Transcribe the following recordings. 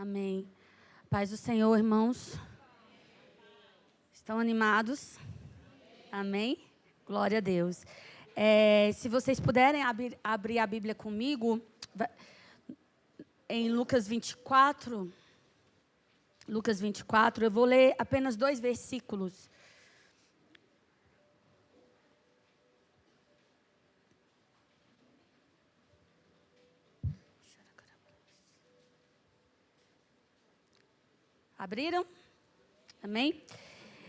Amém. Paz do Senhor, irmãos. Estão animados? Amém? Glória a Deus. Se vocês puderem abrir a Bíblia comigo, em Lucas 24. Lucas 24, eu vou ler apenas 2 versículos. Abriram? Amém?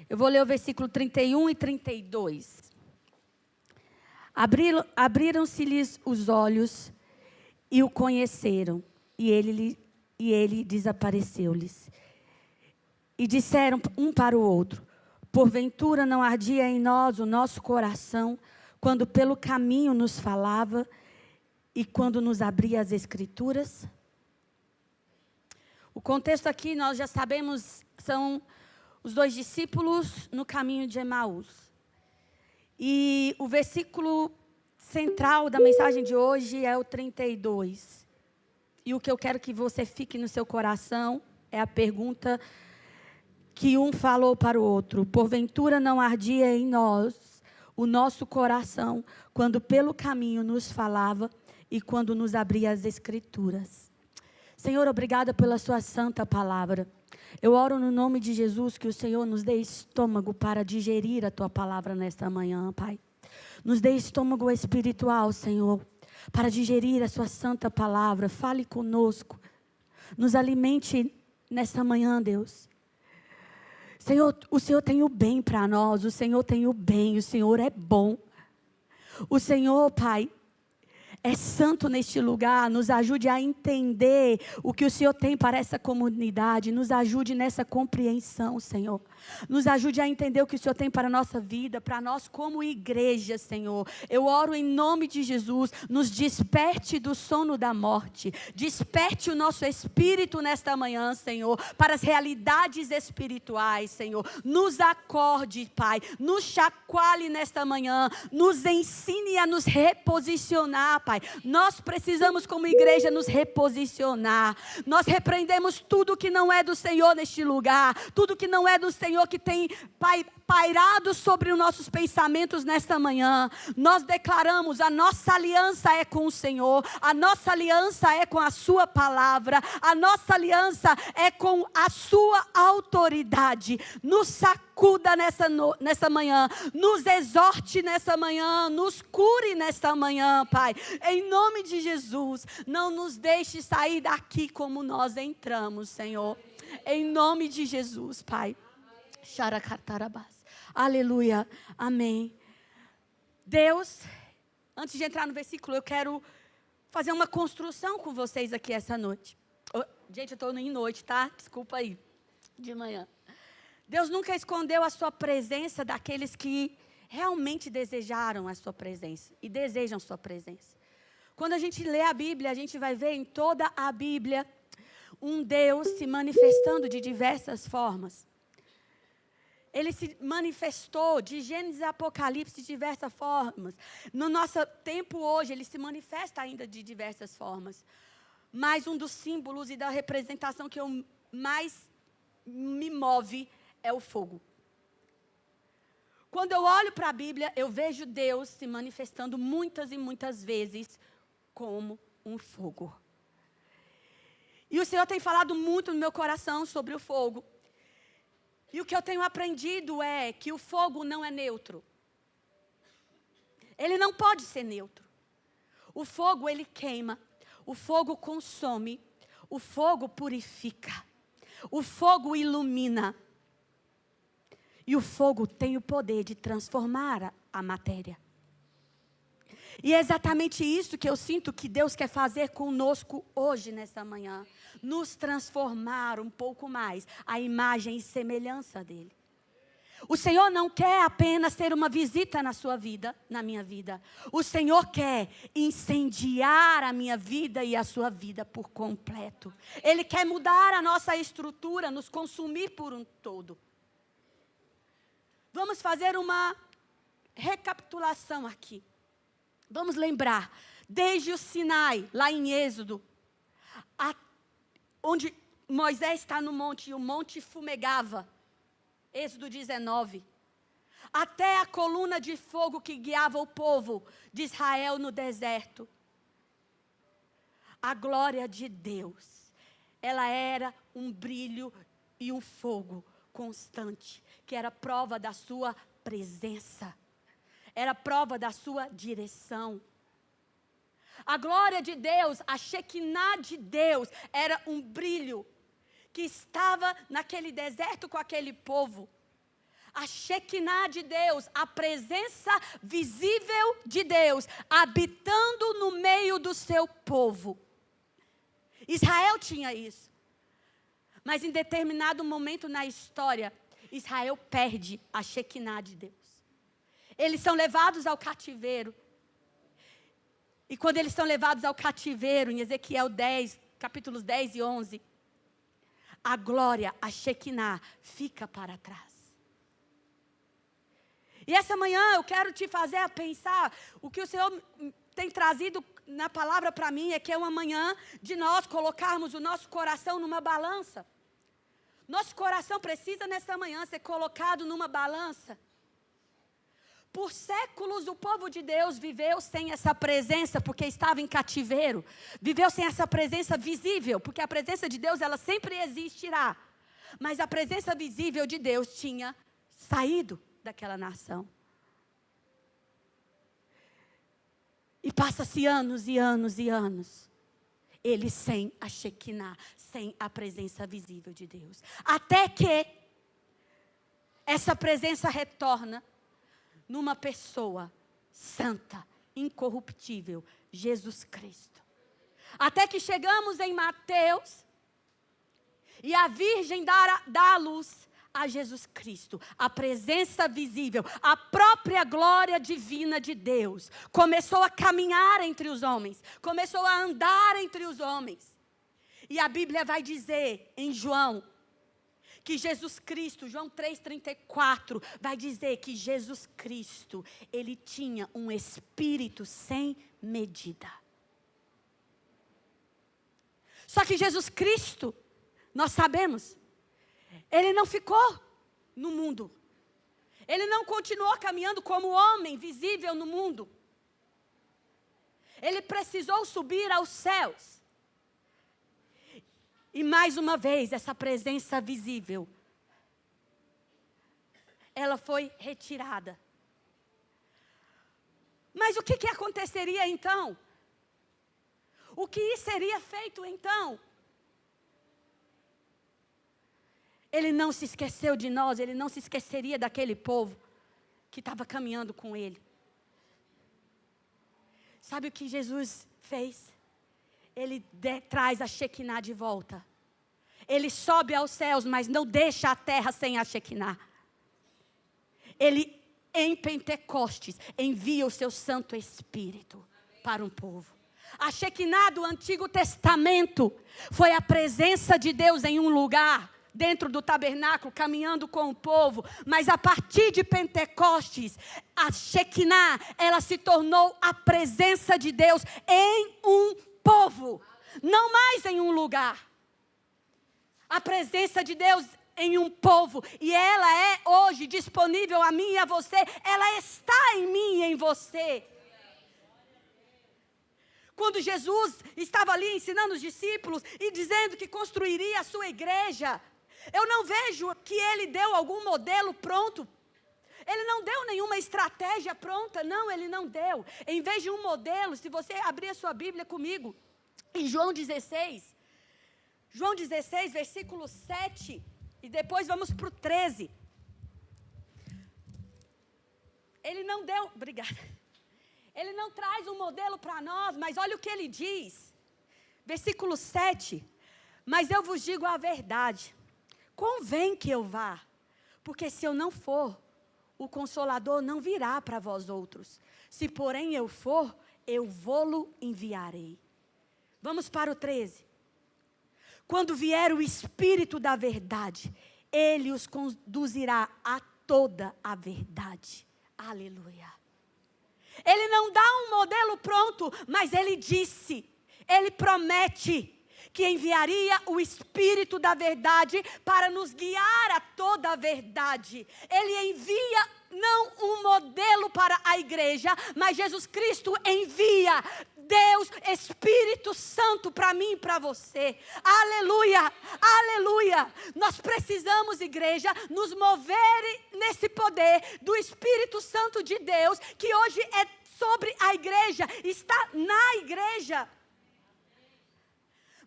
Eu vou ler o versículo 31 e 32. Abriram-se-lhes os olhos e o conheceram, e ele desapareceu-lhes. E disseram um para o outro: porventura não ardia em nós o nosso coração, quando pelo caminho nos falava e quando nos abria as Escrituras? O contexto aqui, nós já sabemos, são os 2 discípulos no caminho de Emaús. E o versículo central da mensagem de hoje é o 32. E o que eu quero que você fique no seu coração é a pergunta que um falou para o outro: porventura não ardia em nós o nosso coração, quando pelo caminho nos falava e quando nos abria as Escrituras? Senhor, obrigada pela sua santa palavra. Eu oro no nome de Jesus que o Senhor nos dê estômago para digerir a tua palavra nesta manhã, Pai. Nos dê estômago espiritual, Senhor, para digerir a sua santa palavra. Fale conosco. Nos alimente nesta manhã, Deus. Senhor, o Senhor tem o bem para nós. O Senhor tem o bem. O Senhor é bom. O Senhor, Pai, é santo neste lugar. Nos ajude a entender o que o Senhor tem para essa comunidade. Nos ajude nessa compreensão, Senhor. Nos ajude a entender o que o Senhor tem para a nossa vida, para nós como igreja, Senhor. Eu oro em nome de Jesus. Nos desperte do sono da morte. Desperte o nosso espírito nesta manhã, Senhor, para as realidades espirituais, Senhor. Nos acorde, Pai. Nos chacoalhe nesta manhã. Nos ensine a nos reposicionar, Pai. Nós precisamos como igreja nos reposicionar. Nós repreendemos tudo que não é do Senhor neste lugar. Tudo que não é do Senhor que tem, Pai, pairado sobre os nossos pensamentos nesta manhã. Nós declaramos: a nossa aliança é com o Senhor. A nossa aliança é com a sua palavra. A nossa aliança é com a sua autoridade. Nos sacuda nessa manhã. Nos exorte nessa manhã. Nos cure nesta manhã, Pai. Em nome de Jesus, não nos deixe sair daqui como nós entramos, Senhor. Em nome de Jesus, Pai. Aleluia, amém. Deus, antes de entrar no versículo, eu quero fazer uma construção com vocês aqui essa noite. Gente, eu estou em noite, tá? Desculpa aí, de manhã. Deus nunca escondeu a sua presença daqueles que realmente desejaram a sua presença e desejam sua presença. Quando a gente lê a Bíblia, a gente vai ver em toda a Bíblia um Deus se manifestando de diversas formas. Ele se manifestou de Gênesis a Apocalipse de diversas formas. No nosso tempo hoje, ele se manifesta ainda de diversas formas. Mas um dos símbolos e da representação que mais me move é o fogo. Quando eu olho para a Bíblia, eu vejo Deus se manifestando muitas e muitas vezes como um fogo. E o Senhor tem falado muito no meu coração sobre o fogo. E o que eu tenho aprendido é que o fogo não é neutro. Ele não pode ser neutro. O fogo, ele queima. O fogo consome. O fogo purifica. O fogo ilumina. E o fogo tem o poder de transformar a matéria. E é exatamente isso que eu sinto que Deus quer fazer conosco hoje, nessa manhã. Nos transformar um pouco mais à imagem e semelhança dEle. O Senhor não quer apenas ter uma visita na sua vida, na minha vida. O Senhor quer incendiar a minha vida e a sua vida por completo. Ele quer mudar a nossa estrutura, nos consumir por um todo. Vamos fazer uma recapitulação aqui. Vamos lembrar, desde o Sinai, lá em Êxodo, onde Moisés está no monte e o monte fumegava. Êxodo 19. Até a coluna de fogo que guiava o povo de Israel no deserto. A glória de Deus, ela era um brilho e um fogo constante, que era prova da sua presença, era prova da sua direção. A glória de Deus, a Shekinah de Deus, era um brilho que estava naquele deserto com aquele povo. A Shekinah de Deus, a presença visível de Deus, habitando no meio do seu povo. Israel tinha isso. Mas em determinado momento na história, Israel perde a Shekinah de Deus. Eles são levados ao cativeiro. E quando eles são levados ao cativeiro, em Ezequiel 10, capítulos 10 e 11, a glória, a Shekinah, fica para trás. E essa manhã eu quero te fazer a pensar, o que o Senhor tem trazido na palavra para mim é que é uma manhã de nós colocarmos o nosso coração numa balança. Nosso coração precisa nessa manhã ser colocado numa balança. Por séculos o povo de Deus viveu sem essa presença, porque estava em cativeiro. Viveu sem essa presença visível, porque a presença de Deus ela sempre existirá. Mas a presença visível de Deus tinha saído daquela nação. E passa-se anos e anos e anos. Eles sem a Shekinah, sem a presença visível de Deus. Até que essa presença retorna numa pessoa santa, incorruptível, Jesus Cristo. Até que chegamos em Mateus, e a Virgem dá à luz a Jesus Cristo, a presença visível, a própria glória divina de Deus, começou a caminhar entre os homens, começou a andar entre os homens. E a Bíblia vai dizer em João, que Jesus Cristo, João 3,34, vai dizer que Jesus Cristo, ele tinha um espírito sem medida. Só que Jesus Cristo, nós sabemos, ele não ficou no mundo. Ele não continuou caminhando como homem visível no mundo. Ele precisou subir aos céus. E mais uma vez, essa presença visível, ela foi retirada. Mas o que aconteceria então? O que seria feito então? Ele não se esqueceu de nós, ele não se esqueceria daquele povo que estava caminhando com ele. Sabe o que Jesus fez? Ele traz a Shekinah de volta. Ele sobe aos céus, mas não deixa a terra sem a Shekinah. Ele, em Pentecostes, envia o seu Santo Espírito para um povo. A Shekinah do Antigo Testamento foi a presença de Deus em um lugar, dentro do tabernáculo, caminhando com o povo. Mas a partir de Pentecostes, a Shekinah, ela se tornou a presença de Deus em um povo, não mais em um lugar. A presença de Deus em um povo, e ela é hoje disponível a mim e a você, ela está em mim e em você. Quando Jesus estava ali ensinando os discípulos e dizendo que construiria a sua igreja, eu não vejo que ele deu algum modelo pronto. Ele não deu nenhuma estratégia pronta, não, ele não deu. Em vez de um modelo, se você abrir a sua Bíblia comigo, em João 16, versículo 7, e depois vamos para o 13. Ele não deu, obrigada. Ele não traz um modelo para nós, mas olha o que ele diz. Versículo 7, mas eu vos digo a verdade, convém que eu vá, porque se eu não for, o Consolador não virá para vós outros. Se porém eu for, eu vô-lo enviarei. Vamos para o 13. Quando vier o Espírito da verdade, ele os conduzirá a toda a verdade. Aleluia. Ele não dá um modelo pronto, mas ele disse, ele promete que enviaria o Espírito da verdade para nos guiar a toda a verdade. Ele envia não um modelo para a igreja, mas Jesus Cristo envia Deus, Espírito Santo para mim e para você. Aleluia, aleluia. Nós precisamos, igreja, nos mover nesse poder do Espírito Santo de Deus, que hoje é sobre a igreja, está na igreja.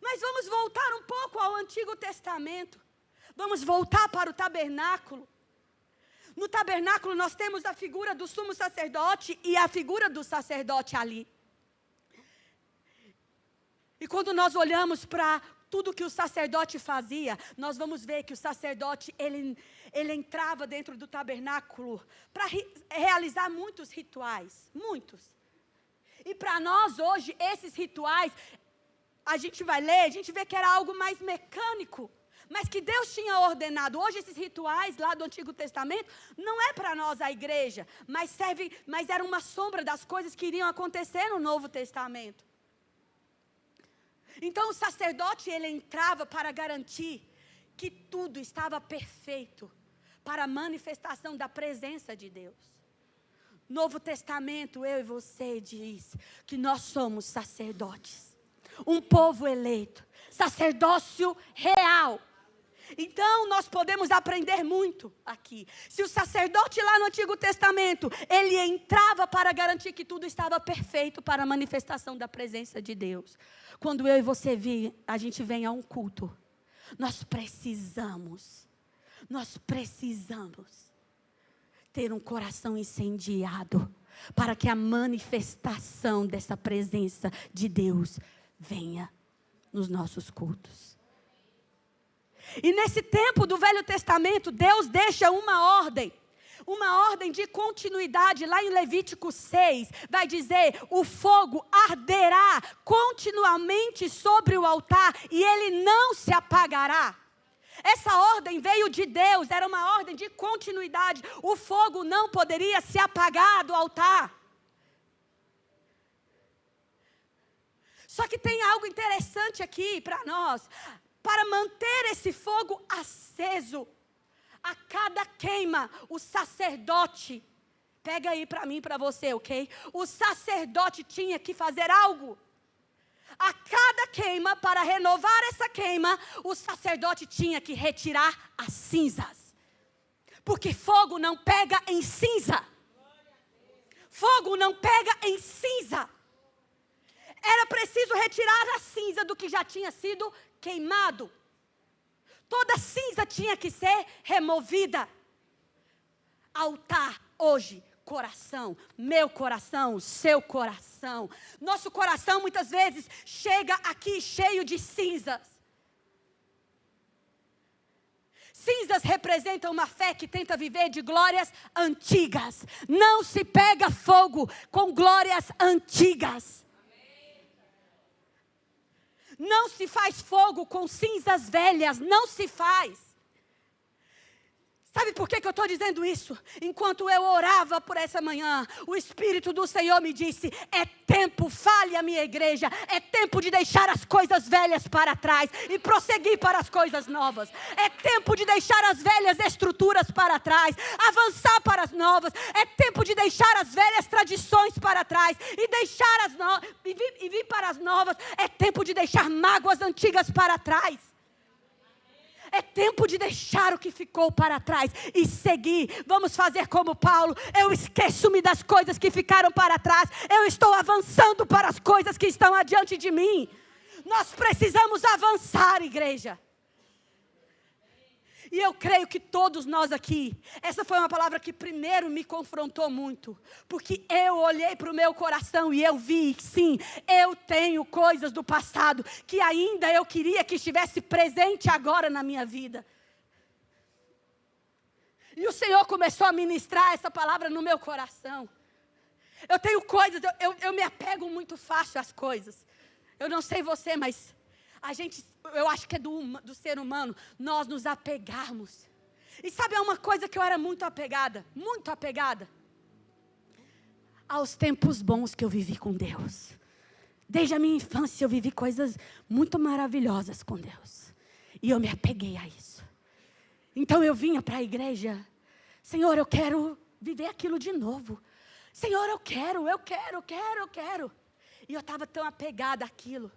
Mas vamos voltar um pouco ao Antigo Testamento. Vamos voltar para o tabernáculo. No tabernáculo nós temos a figura do sumo sacerdote e a figura do sacerdote ali. E quando nós olhamos para tudo que o sacerdote fazia, nós vamos ver que o sacerdote, ele entrava dentro do tabernáculo para realizar muitos rituais, muitos. E para nós hoje, esses rituais, a gente vai ler, a gente vê que era algo mais mecânico, mas que Deus tinha ordenado. Hoje esses rituais lá do Antigo Testamento, não é para nós a igreja, mas era uma sombra das coisas que iriam acontecer no Novo Testamento. Então o sacerdote, ele entrava para garantir que tudo estava perfeito para a manifestação da presença de Deus. Novo Testamento, eu e você, diz que nós somos sacerdotes, um povo eleito, sacerdócio real. Então nós podemos aprender muito aqui. Se o sacerdote lá no Antigo Testamento, ele entrava para garantir que tudo estava perfeito para a manifestação da presença de Deus. Quando eu e você a gente vem a um culto, nós precisamos ter um coração incendiado para que a manifestação dessa presença de Deus venha nos nossos cultos. E nesse tempo do Velho Testamento, Deus deixa uma ordem de continuidade. Lá em Levítico 6, vai dizer: o fogo arderá continuamente sobre o altar e ele não se apagará. Essa ordem veio de Deus, era uma ordem de continuidade. O fogo não poderia se apagar do altar. Só que tem algo interessante aqui para nós. Para manter esse fogo aceso, a cada queima, o sacerdote, pega aí para mim e para você, ok? O sacerdote tinha que fazer algo. A cada queima, para renovar essa queima, o sacerdote tinha que retirar as cinzas. Porque fogo não pega em cinza. Fogo não pega em cinza. Era preciso retirar a cinza do que já tinha sido queimado. Toda cinza tinha que ser removida. Altar hoje, coração, meu coração, seu coração. Nosso coração muitas vezes chega aqui cheio de cinzas. Cinzas representam uma fé que tenta viver de glórias antigas. Não se pega fogo com glórias antigas. Não se faz fogo com cinzas velhas, não se faz. Sabe por que eu estou dizendo isso? Enquanto eu orava por essa manhã, o Espírito do Senhor me disse: é tempo, fale a minha igreja, é tempo de deixar as coisas velhas para trás e prosseguir para as coisas novas. É tempo de deixar as velhas estruturas para trás, avançar para as novas. É tempo de deixar as velhas tradições para trás e deixar e vir para as novas. É tempo de deixar mágoas antigas para trás. É tempo de deixar o que ficou para trás e seguir. Vamos fazer como Paulo. Eu esqueço-me das coisas que ficaram para trás. Eu estou avançando para as coisas que estão adiante de mim. Nós precisamos avançar, igreja. E eu creio que todos nós aqui, essa foi uma palavra que primeiro me confrontou muito. Porque eu olhei para o meu coração e eu vi, sim, eu tenho coisas do passado que ainda eu queria que estivesse presente agora na minha vida. E o Senhor começou a ministrar essa palavra no meu coração. Eu tenho coisas, eu me apego muito fácil às coisas. Eu não sei você, mas eu acho que é do ser humano, nós nos apegarmos. E sabe uma coisa que eu era muito apegada? Muito apegada? Aos tempos bons que eu vivi com Deus. Desde a minha infância eu vivi coisas muito maravilhosas com Deus. E eu me apeguei a isso. Então eu vinha para a igreja. Senhor, eu quero viver aquilo de novo. Senhor, eu quero. E eu estava tão apegada àquilo.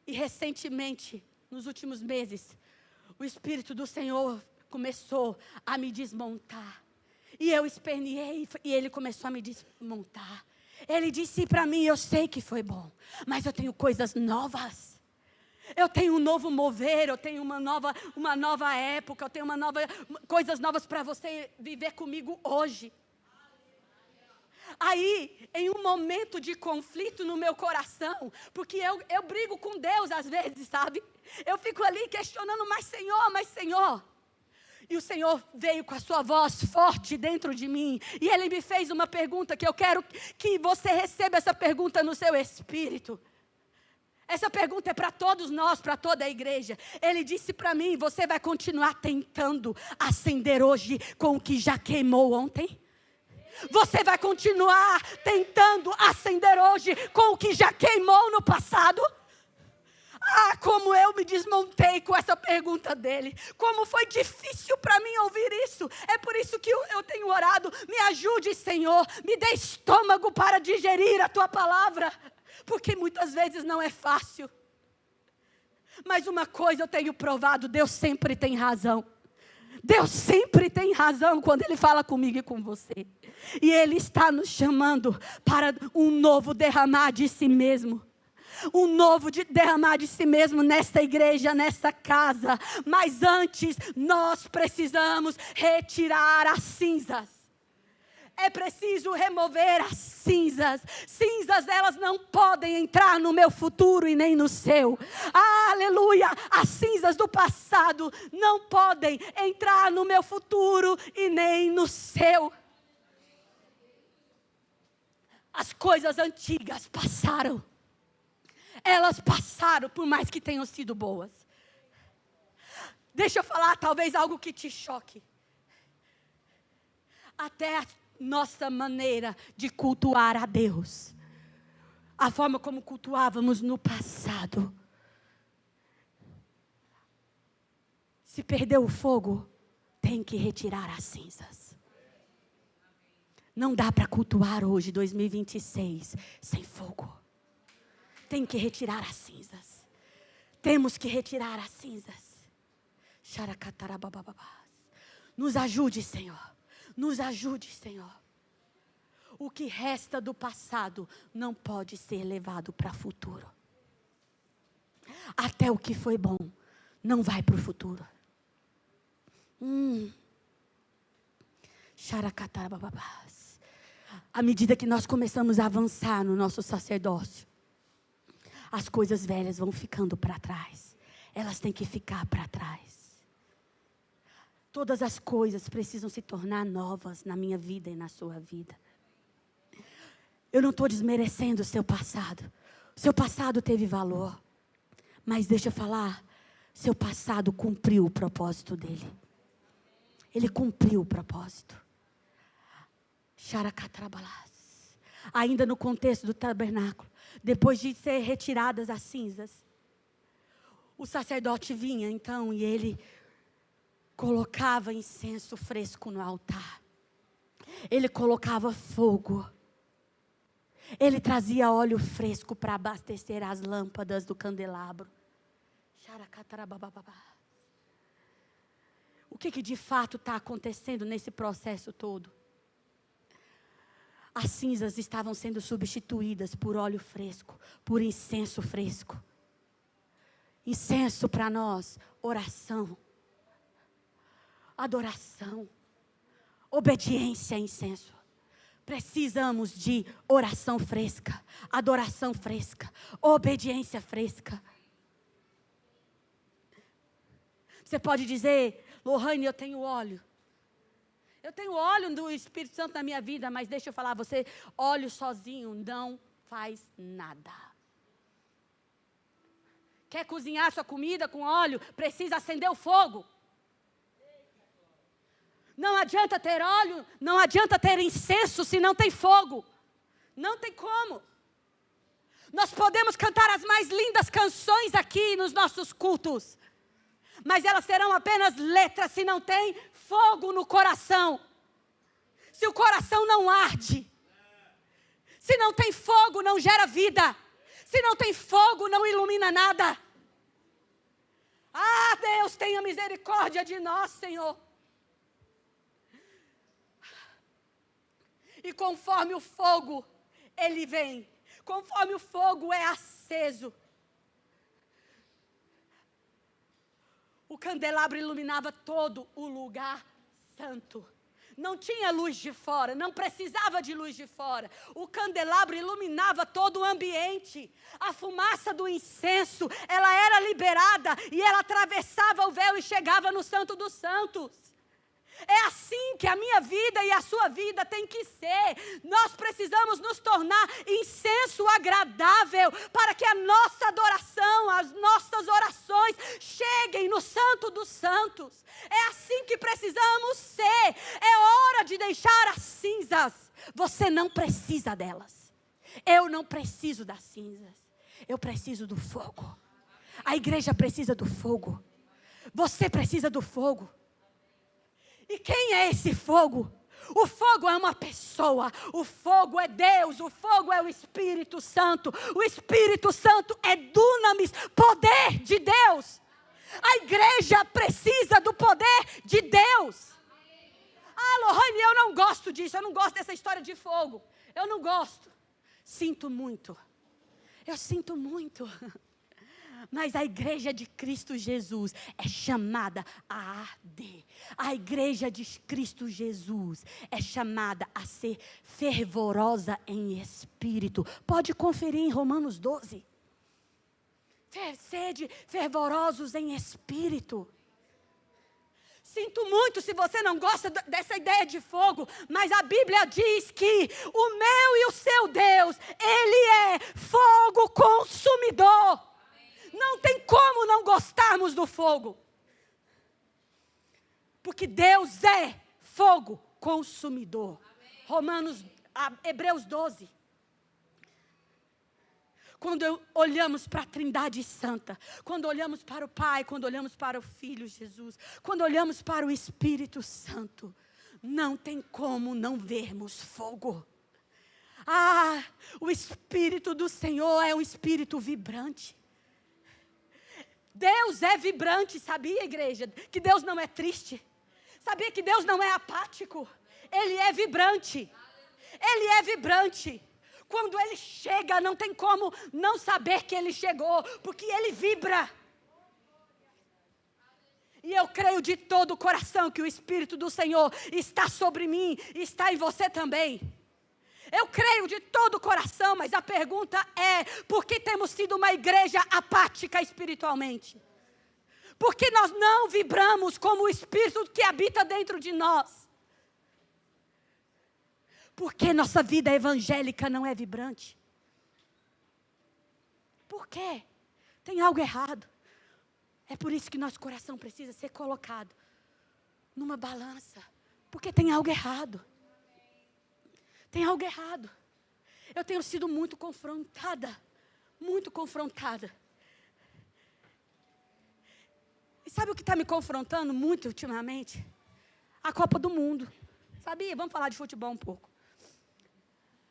E recentemente, nos últimos meses, o Espírito do Senhor começou a me desmontar. E eu esperneei e Ele começou a me desmontar. Ele disse para mim, eu sei que foi bom, mas eu tenho coisas novas. Eu tenho um novo mover, eu tenho uma nova época, eu tenho coisas novas para você viver comigo hoje. Aí, em um momento de conflito no meu coração, porque eu brigo com Deus às vezes, sabe? Eu fico ali questionando, mas Senhor. E o Senhor veio com a sua voz forte dentro de mim. E Ele me fez uma pergunta que eu quero que você receba essa pergunta no seu espírito. Essa pergunta é para todos nós, para toda a igreja. Ele disse para mim, você vai continuar tentando acender hoje com o que já queimou ontem? Você vai continuar tentando acender hoje com o que já queimou no passado? Ah, como eu me desmontei com essa pergunta dele. Como foi difícil para mim ouvir isso. É por isso que eu tenho orado. Me ajude, Senhor. Me dê estômago para digerir a tua palavra. Porque muitas vezes não é fácil. Mas uma coisa eu tenho provado. Deus sempre tem razão. Deus sempre tem razão quando Ele fala comigo e com você. E Ele está nos chamando para um novo derramar de si mesmo. Um novo derramar de si mesmo nesta igreja, nesta casa. Mas antes, nós precisamos retirar as cinzas. É preciso remover as cinzas. Cinzas, elas não podem entrar no meu futuro e nem no seu. Aleluia! As cinzas do passado não podem entrar no meu futuro e nem no seu. As coisas antigas passaram. Elas passaram, por mais que tenham sido boas. Deixa eu falar, talvez algo que te choque. Até a nossa maneira de cultuar a Deus. A forma como cultuávamos no passado. Se perdeu o fogo, tem que retirar as cinzas. Não dá para cultuar hoje, 2026, sem fogo. Tem que retirar as cinzas. Temos que retirar as cinzas. Nos ajude, Senhor. Nos ajude, Senhor. O que resta do passado não pode ser levado para o futuro. Até o que foi bom não vai para o futuro. À medida que nós começamos a avançar no nosso sacerdócio, as coisas velhas vão ficando para trás. Elas têm que ficar para trás. Todas as coisas precisam se tornar novas na minha vida e na sua vida. Eu não estou desmerecendo o seu passado. O seu passado teve valor. Mas deixa eu falar, seu passado cumpriu o propósito dele. Ele cumpriu o propósito. Ainda no contexto do tabernáculo, depois de ser retiradas as cinzas, o sacerdote vinha então e ele colocava incenso fresco no altar. Ele colocava fogo. Ele trazia óleo fresco para abastecer as lâmpadas do candelabro. O que de fato está acontecendo nesse processo todo? As cinzas estavam sendo substituídas por óleo fresco, por incenso fresco. Incenso para nós, oração, adoração, obediência a incenso. Precisamos de oração fresca, adoração fresca, obediência fresca. Você pode dizer, Lohane, eu tenho óleo. Eu tenho óleo do Espírito Santo na minha vida, mas deixa eu falar, você, óleo sozinho não faz nada. Quer cozinhar sua comida com óleo? Precisa acender o fogo. Não adianta ter óleo, não adianta ter incenso se não tem fogo. Não tem como. Nós podemos cantar as mais lindas canções aqui nos nossos cultos, mas elas serão apenas letras se não tem fogo no coração. Se o coração não arde, se não tem fogo, não gera vida. Se não tem fogo, não ilumina nada. Ah, Deus, tenha misericórdia de nós, Senhor. E conforme o fogo, ele vem. Conforme o fogo é aceso. O candelabro iluminava todo o lugar santo. Não tinha luz de fora, não precisava de luz de fora. O candelabro iluminava todo o ambiente. A fumaça do incenso, ela era liberada e ela atravessava o véu e chegava no Santo dos Santos. É assim que a minha vida e a sua vida tem que ser. Nós precisamos nos tornar incenso agradável para que a nossa adoração, as nossas orações cheguem no Santo dos Santos. É assim que precisamos ser. É hora de deixar as cinzas. Você não precisa delas. Eu não preciso das cinzas. Eu preciso do fogo. A igreja precisa do fogo. Você precisa do fogo. E quem é esse fogo? O fogo é uma pessoa, o fogo é Deus, o fogo é o Espírito Santo. O Espírito Santo é dunamis, poder de Deus. A igreja precisa do poder de Deus. Ah, Lohane, eu não gosto disso, eu não gosto dessa história de fogo. Eu não gosto. Sinto muito. Eu sinto muito. Mas a igreja de Cristo Jesus é chamada a arder. A igreja de Cristo Jesus é chamada a ser fervorosa em espírito. Pode conferir em Romanos 12. Sede fervorosos em espírito. Sinto muito se você não gosta dessa ideia de fogo, mas a Bíblia diz que o meu e o seu Deus, Ele é fogo consumidor. Não tem como não gostarmos do fogo. Porque Deus é fogo consumidor. Hebreus 12. Quando olhamos para a Trindade Santa, quando olhamos para o Pai, quando olhamos para o Filho Jesus, quando olhamos para o Espírito Santo, não tem como não vermos fogo. Ah, o Espírito do Senhor é um Espírito vibrante. Deus é vibrante, sabia, igreja? Que Deus não é triste. Sabia que Deus não é apático? Ele é vibrante. Ele é vibrante. Quando Ele chega, não tem como não saber que Ele chegou, porque Ele vibra. E eu creio de todo o coração que o Espírito do Senhor está sobre mim, está em você também. Eu creio de todo o coração, mas a pergunta é: por que temos sido uma igreja apática espiritualmente? Por que nós não vibramos como o Espírito que habita dentro de nós? Por que nossa vida evangélica não é vibrante? Por quê? Tem algo errado. É por isso que nosso coração precisa ser colocado numa balança. Porque tem algo errado. Tem algo errado. Eu tenho sido muito confrontada. Muito confrontada. E sabe o que está me confrontando muito ultimamente? A Copa do Mundo. Sabia? Vamos falar de futebol um pouco.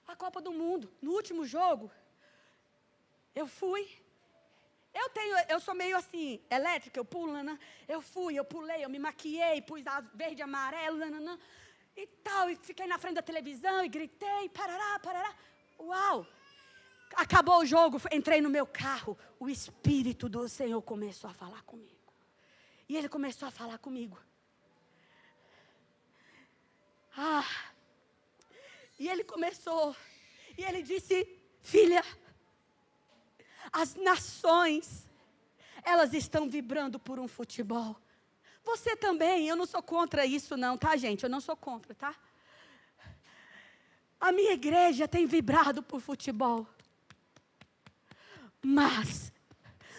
A Copa do Mundo. No último jogo, eu fui. Eu sou meio assim, elétrica, eu pulo, eu pulei, eu me maquiei, pus verde e amarelo, e tal, e fiquei na frente da televisão e gritei, parará, parará. Uau! Acabou o jogo, entrei no meu carro, o Espírito do Senhor começou a falar comigo. E Ele começou a falar comigo. E Ele começou, e Ele disse: filha, as nações, elas estão vibrando por um futebol. Você também, eu não sou contra isso não, tá, gente? Eu não sou contra, tá? A minha igreja tem vibrado por futebol. Mas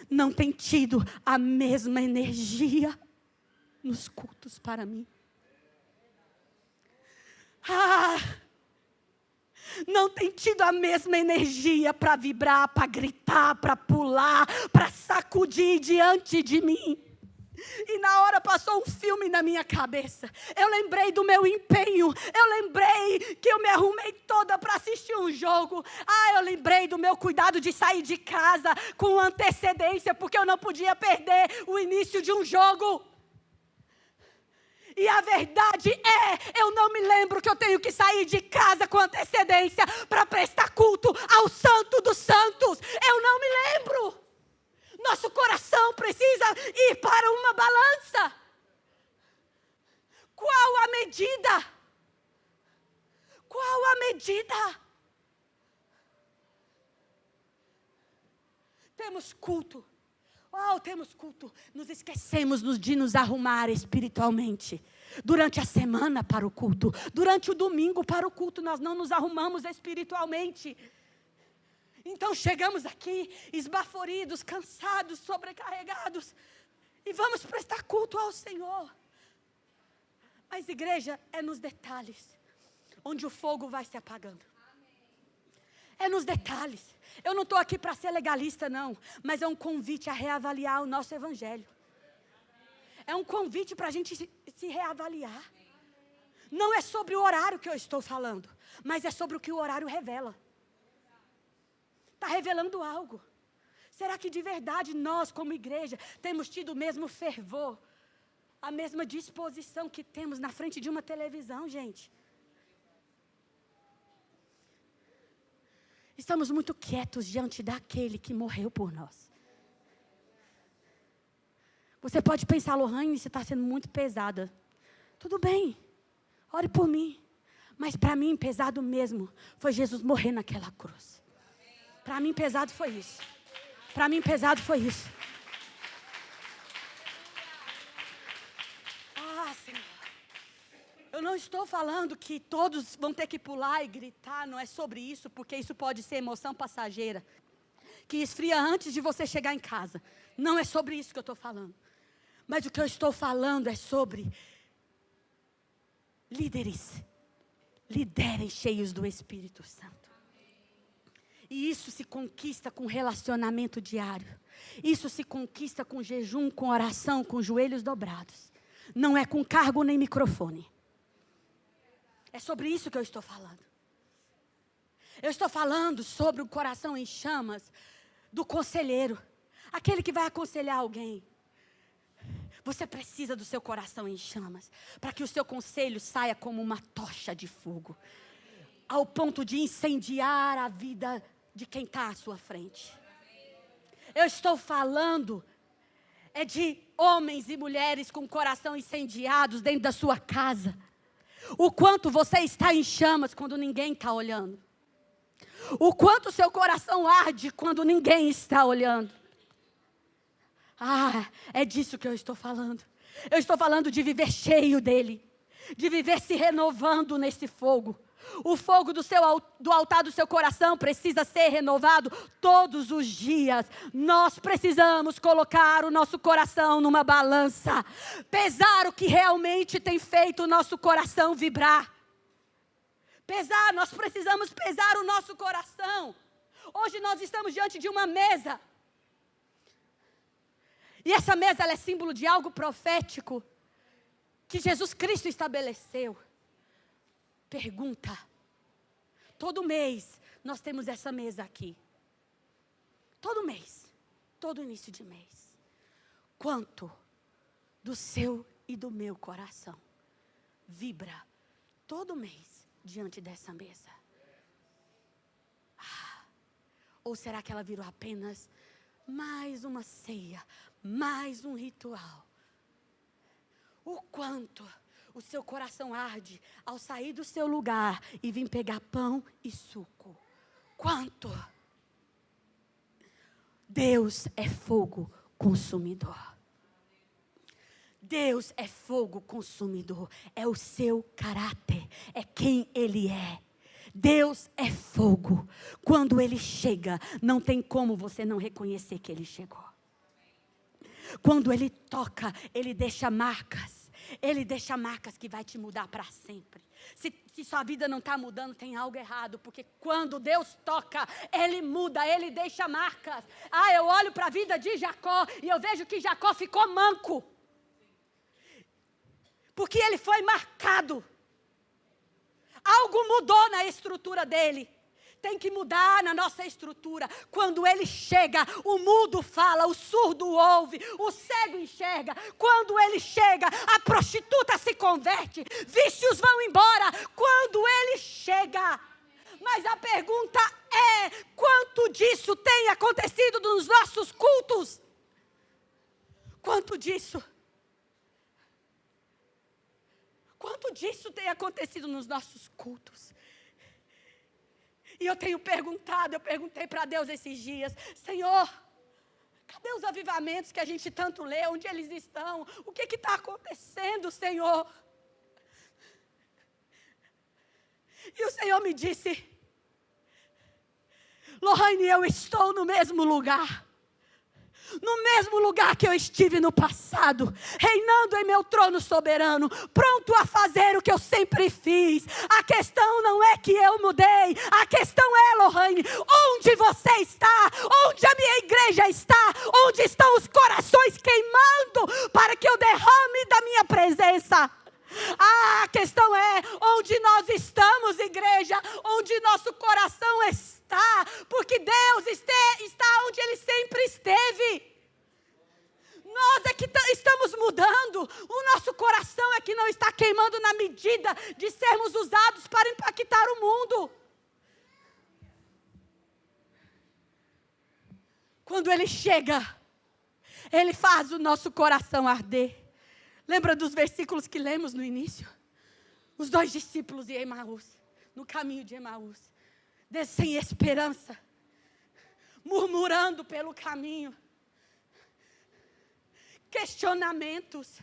não tem tido a mesma energia nos cultos para mim. não tem tido a mesma energia para vibrar, para gritar, para pular, para sacudir diante de mim. E na hora passou um filme na minha cabeça. Eu lembrei do meu empenho. Eu lembrei que eu me arrumei toda para assistir um jogo. Eu lembrei do meu cuidado de sair de casa com antecedência, porque eu não podia perder o início de um jogo. E a verdade é, eu não me lembro que eu tenho que sair de casa com antecedência para prestar culto ao Santo dos Santos. Eu não me lembro. Nosso coração precisa ir para uma balança. Qual a medida? Qual a medida? Temos culto. Temos culto. Nos esquecemos de nos arrumar espiritualmente. Durante a semana para o culto. Durante o domingo para o culto. Nós não nos arrumamos espiritualmente. Então chegamos aqui esbaforidos, cansados, sobrecarregados. E vamos prestar culto ao Senhor. Mas igreja é nos detalhes. Onde o fogo vai se apagando. É nos detalhes. Eu não estou aqui para ser legalista não. Mas é um convite a reavaliar o nosso evangelho. É um convite para a gente se reavaliar. Não é sobre o horário que eu estou falando. Mas é sobre o que o horário revela. Está revelando algo. Será que de verdade nós, como igreja, temos tido o mesmo fervor, a mesma disposição que temos na frente de uma televisão, gente? Estamos muito quietos diante daquele que morreu por nós. Você pode pensar, Lohane, você está sendo muito pesada. Tudo bem, ore por mim. Mas para mim, pesado mesmo, foi Jesus morrer naquela cruz. Para mim, pesado foi isso. Para mim, pesado foi isso. Senhor. Eu não estou falando que todos vão ter que pular e gritar. Não é sobre isso, porque isso pode ser emoção passageira. Que esfria antes de você chegar em casa. Não é sobre isso que eu estou falando. Mas o que eu estou falando é sobre líderes. Liderem cheios do Espírito Santo. E isso se conquista com relacionamento diário. Isso se conquista com jejum, com oração, com joelhos dobrados. Não é com cargo nem microfone. É sobre isso que eu estou falando. Eu estou falando sobre o coração em chamas do conselheiro. Aquele que vai aconselhar alguém. Você precisa do seu coração em chamas. Para que o seu conselho saia como uma tocha de fogo. Ao ponto de incendiar a vida de quem está à sua frente. Eu estou falando de homens e mulheres com o coração incendiados dentro da sua casa. O quanto você está em chamas quando ninguém está olhando. O quanto seu coração arde quando ninguém está olhando. É disso que eu estou falando. Eu estou falando de viver cheio dele. De viver se renovando nesse fogo. O fogo do altar do seu coração precisa ser renovado todos os dias. Nós precisamos colocar o nosso coração numa balança. Pesar o que realmente tem feito o nosso coração vibrar. Nós precisamos pesar o nosso coração. Hoje nós estamos diante de uma mesa. E essa mesa ela é símbolo de algo profético que Jesus Cristo estabeleceu. Pergunta. Todo mês nós temos essa mesa aqui. Todo mês. Todo início de mês. Quanto do seu e do meu coração vibra todo mês diante dessa mesa? Ou será que ela virou apenas mais uma ceia, mais um ritual? O quanto o seu coração arde ao sair do seu lugar e vir pegar pão e suco. Quanto? Deus é fogo consumidor. Deus é fogo consumidor. É o seu caráter. É quem Ele é. Deus é fogo. Quando Ele chega, não tem como você não reconhecer que Ele chegou. Quando Ele toca, Ele deixa marcas. Ele deixa marcas que vai te mudar para sempre. Se sua vida não está mudando, tem algo errado. Porque quando Deus toca, Ele muda, Ele deixa marcas. Eu olho para a vida de Jacó e eu vejo que Jacó ficou manco. Porque ele foi marcado. Algo mudou na estrutura dele. Tem que mudar na nossa estrutura. Quando ele chega, o mudo fala, o surdo ouve, o cego enxerga. Quando ele chega, a prostituta se converte, vícios vão embora. Quando ele chega. Mas a pergunta é: quanto disso tem acontecido nos nossos cultos? Quanto disso? Quanto disso tem acontecido nos nossos cultos? E eu perguntei para Deus esses dias: Senhor, cadê os avivamentos que a gente tanto lê? Onde eles estão? O que está acontecendo, Senhor? E o Senhor me disse: Lohane, eu estou no mesmo lugar. No mesmo lugar que eu estive no passado, reinando em meu trono soberano, pronto a fazer o que eu sempre fiz. A questão não é que eu mudei, a questão é, Lohane, onde você está? Onde a minha igreja está? Onde estão os corações queimando para que eu derrame da minha presença? A questão é onde nós estamos, igreja, onde nosso coração está, porque Deus está onde Ele sempre esteve. Nós é que estamos mudando, o nosso coração é que não está queimando na medida de sermos usados para impactar o mundo. Quando Ele chega, Ele faz o nosso coração arder. Lembra dos versículos que lemos no início? Os 2 discípulos de Emaús, no caminho de Emaús, sem esperança, murmurando pelo caminho, questionamentos,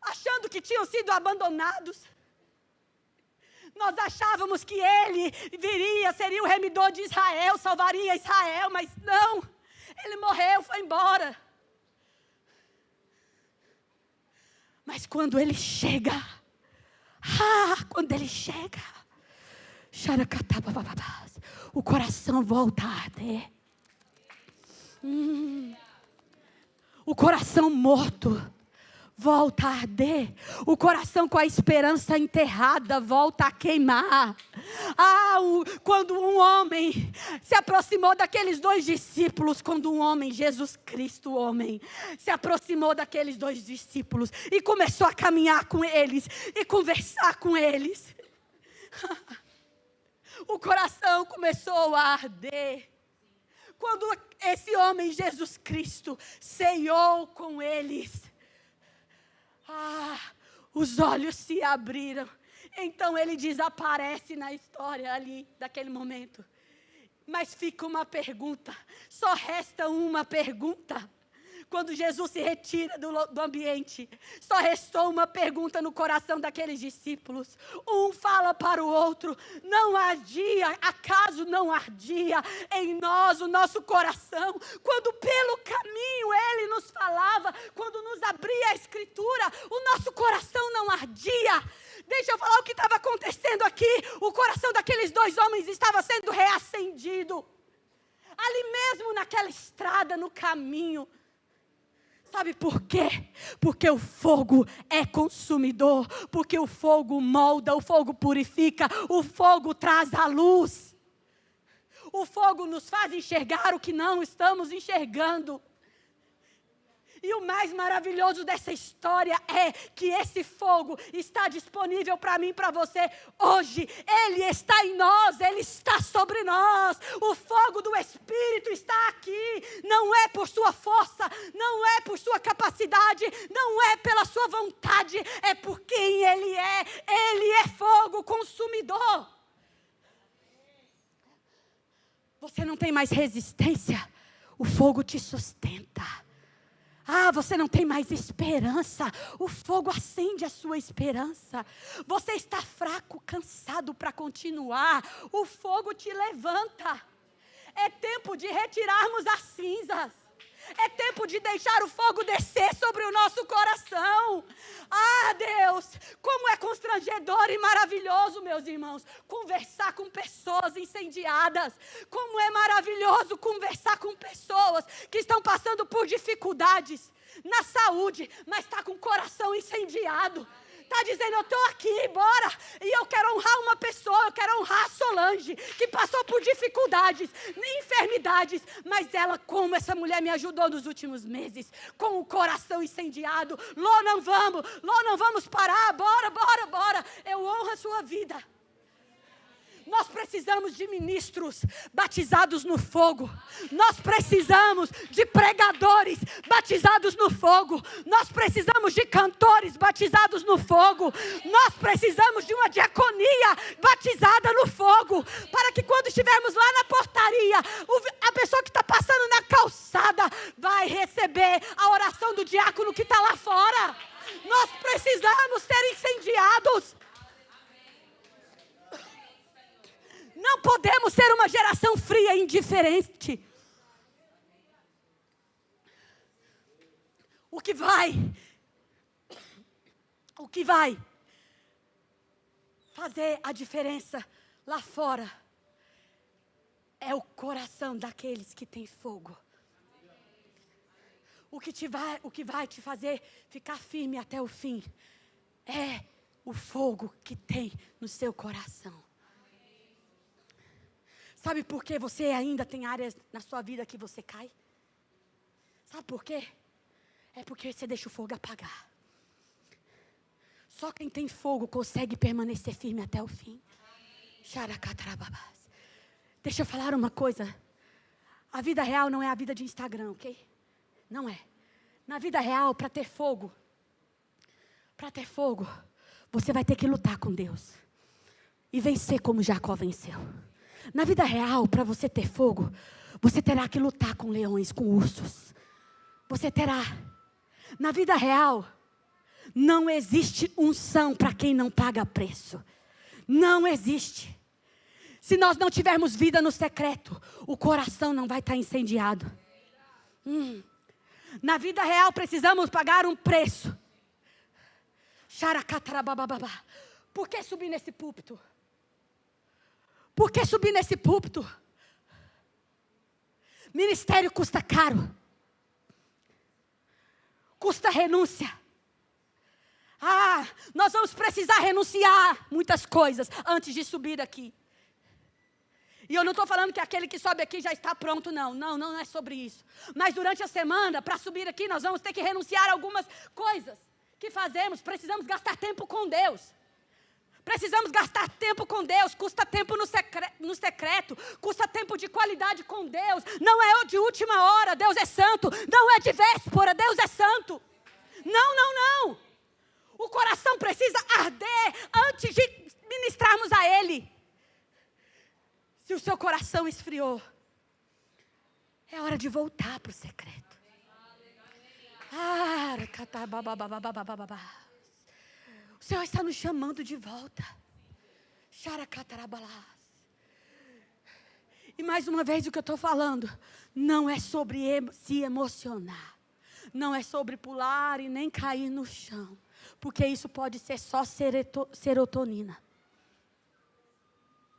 achando que tinham sido abandonados. Nós achávamos que Ele viria, seria o remidor de Israel, salvaria Israel, mas não, Ele morreu, foi embora. Mas quando Ele chega, o coração volta a arder. O coração morto volta a arder. O coração com a esperança enterrada volta a queimar. Quando um homem se aproximou daqueles 2 discípulos, quando um homem, Jesus Cristo, homem, se aproximou daqueles 2 discípulos e começou a caminhar com eles e conversar com eles, o coração começou a arder. Quando esse homem, Jesus Cristo, ceiou com eles, os olhos se abriram. Então ele desaparece na história ali, daquele momento. Mas fica uma pergunta, só resta uma pergunta. Quando Jesus se retira do ambiente, só restou uma pergunta no coração daqueles discípulos. Um fala para o outro: não ardia, acaso não ardia em nós o nosso coração? Quando pelo caminho Ele nos falava, quando nos abria a Escritura, o nosso coração não ardia. Deixa eu falar o que estava acontecendo aqui. O coração daqueles 2 homens estava sendo reacendido. Ali mesmo naquela estrada, no caminho. Sabe por quê? Porque o fogo é consumidor, porque o fogo molda, o fogo purifica, o fogo traz a luz. O fogo nos faz enxergar o que não estamos enxergando. E o mais maravilhoso dessa história é que esse fogo está disponível para mim e para você hoje. Ele está em nós, Ele está sobre nós. O fogo do Espírito está aqui. Não é por sua força, não é por sua capacidade, não é pela sua vontade, é por quem Ele é. Ele é fogo consumidor. Você não tem mais resistência, o fogo te sustenta. Você não tem mais esperança, o fogo acende a sua esperança. Você está fraco, cansado para continuar, o fogo te levanta. É tempo de retirarmos as cinzas. É tempo de deixar o fogo descer sobre o nosso coração. Ah, Deus, como é constrangedor e maravilhoso, meus irmãos, conversar com pessoas incendiadas. Como é maravilhoso conversar com pessoas que estão passando por dificuldades na saúde, mas está com o coração incendiado. Está dizendo, eu estou aqui, bora. E eu quero honrar uma pessoa, eu quero honrar a Solange, que passou por dificuldades, enfermidades. Mas ela, como essa mulher me ajudou nos últimos meses, com o coração incendiado. Lô, não vamos parar, bora. Eu honro a sua vida. Nós precisamos de ministros batizados no fogo. Nós precisamos de pregadores batizados no fogo. Nós precisamos de cantores batizados no fogo. Nós precisamos de uma diaconia batizada no fogo. Para que quando estivermos lá na portaria, a pessoa que está passando na calçada vai receber a oração do diácono que está lá fora. Nós precisamos ser incendiados. Não podemos ser uma geração fria e indiferente. O que vai fazer a diferença lá fora é o coração daqueles que têm fogo. O que vai te fazer ficar firme até o fim é o fogo que tem no seu coração. Sabe por que você ainda tem áreas na sua vida que você cai? Sabe por quê? É porque você deixa o fogo apagar. Só quem tem fogo consegue permanecer firme até o fim. Deixa eu falar uma coisa. A vida real não é a vida de Instagram, ok? Não é. Na vida real, para ter fogo, você vai ter que lutar com Deus. E vencer como Jacó venceu. Na vida real, para você ter fogo, você terá que lutar com leões, com ursos. Você terá. Na vida real, não existe unção para quem não paga preço. Não existe. Se nós não tivermos vida no secreto, o coração não vai estar incendiado. Na vida real, precisamos pagar um preço. Por que subir nesse púlpito? Por que subir nesse púlpito? Ministério custa caro. Custa renúncia. Nós vamos precisar renunciar muitas coisas antes de subir aqui. E eu não estou falando que aquele que sobe aqui já está pronto, não. Não é sobre isso. Mas durante a semana, para subir aqui, nós vamos ter que renunciar a algumas coisas que fazemos. Precisamos gastar tempo com Deus. Precisamos gastar tempo com Deus. Custa tempo no secreto. Custa tempo de qualidade com Deus. Não é de última hora. Deus é santo. Não é de véspera. Deus é santo. Não. O coração precisa arder antes de ministrarmos a Ele. Se o seu coração esfriou, é hora de voltar para o secreto. O Senhor está nos chamando de volta. E mais uma vez o que eu estou falando, não é sobre se emocionar. Não é sobre pular e nem cair no chão. Porque isso pode ser só serotonina.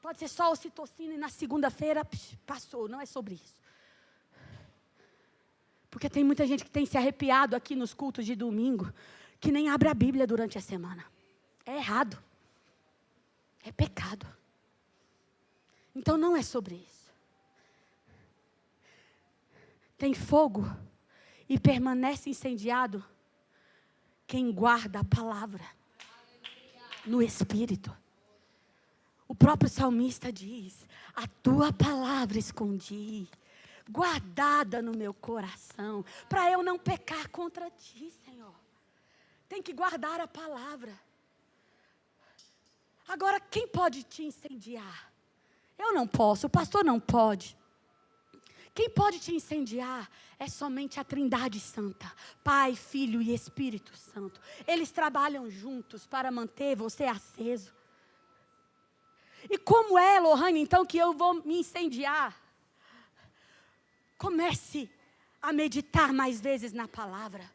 Pode ser só ocitocina e na segunda-feira passou. Não é sobre isso. Porque tem muita gente que tem se arrepiado aqui nos cultos de domingo, que nem abre a Bíblia durante a semana. É errado. É pecado. Então não é sobre isso. Tem fogo e permanece incendiado quem guarda a palavra no Espírito. O próprio salmista diz: a tua palavra escondi, guardada no meu coração, para eu não pecar contra ti, Senhor. Tem que guardar a palavra. Agora, quem pode te incendiar? Eu não posso, o pastor não pode. Quem pode te incendiar é somente a Trindade Santa, Pai, Filho e Espírito Santo. Eles trabalham juntos para manter você aceso. E como é, Lohane, então, que eu vou me incendiar? Comece a meditar mais vezes na palavra.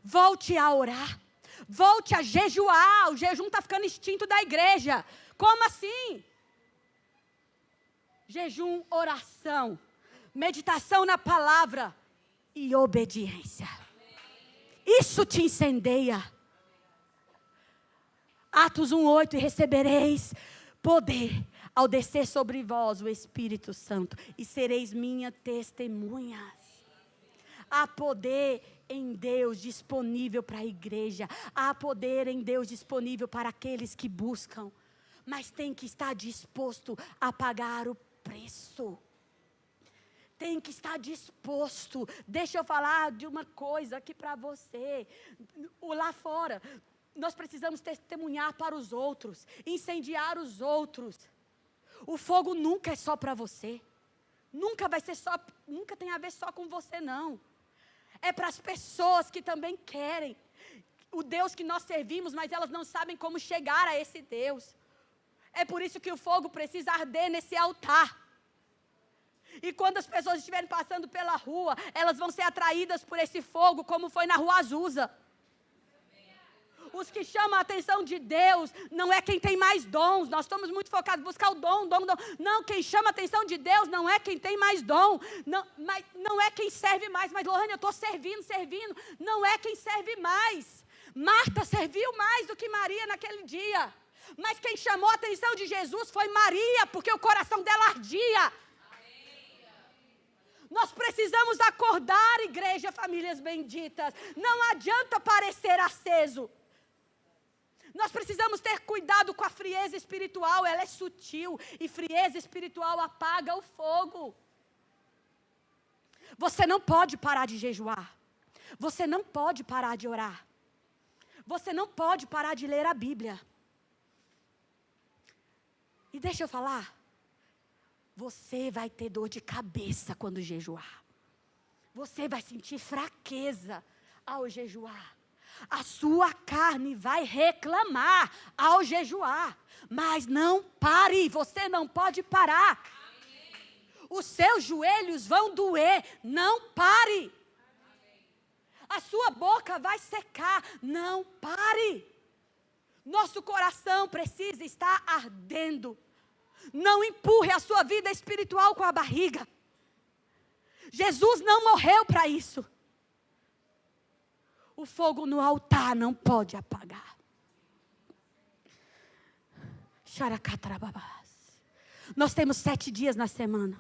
Volte a orar. Volte a jejuar. O jejum está ficando extinto da igreja. Como assim? Jejum, oração, meditação na palavra e obediência. Isso te incendeia. Atos 1:8, e recebereis poder ao descer sobre vós o Espírito Santo, e sereis minhas testemunhas. Há poder em Deus disponível para a igreja. Há poder em Deus disponível para aqueles que buscam. Mas tem que estar disposto a pagar o preço. Tem que estar disposto. Deixa eu falar de uma coisa aqui para você. Lá fora, nós precisamos testemunhar para os outros. Incendiar os outros. O fogo nunca é só para você. Nunca vai ser só, nunca tem a ver só com você, não. É para as pessoas que também querem o Deus que nós servimos, mas elas não sabem como chegar a esse Deus. É por isso que o fogo precisa arder nesse altar. E quando as pessoas estiverem passando pela rua, elas vão ser atraídas por esse fogo, como foi na rua Azusa. Os que chamam a atenção de Deus não é quem tem mais dons. Nós estamos muito focados em buscar o dom. Não, quem chama a atenção de Deus não é quem tem mais dom. Não é quem serve mais. Mas, Lohane, eu estou servindo. Não é quem serve mais. Marta serviu mais do que Maria naquele dia. Mas quem chamou a atenção de Jesus foi Maria, porque o coração dela ardia. Nós precisamos acordar, igreja, famílias benditas. Não adianta parecer aceso. Nós precisamos ter cuidado com a frieza espiritual. Ela é sutil. E frieza espiritual apaga o fogo. Você não pode parar de jejuar. Você não pode parar de orar. Você não pode parar de ler a Bíblia. E deixa eu falar. Você vai ter dor de cabeça quando jejuar. Você vai sentir fraqueza ao jejuar. A sua carne vai reclamar ao jejuar. Mas não pare, você não pode parar. Os seus joelhos vão doer, não pare. A sua boca vai secar, não pare. Nosso coração precisa estar ardendo. Não empurre a sua vida espiritual com a barriga. Jesus não morreu para isso. O fogo no altar não pode apagar. Nós temos 7 dias na semana.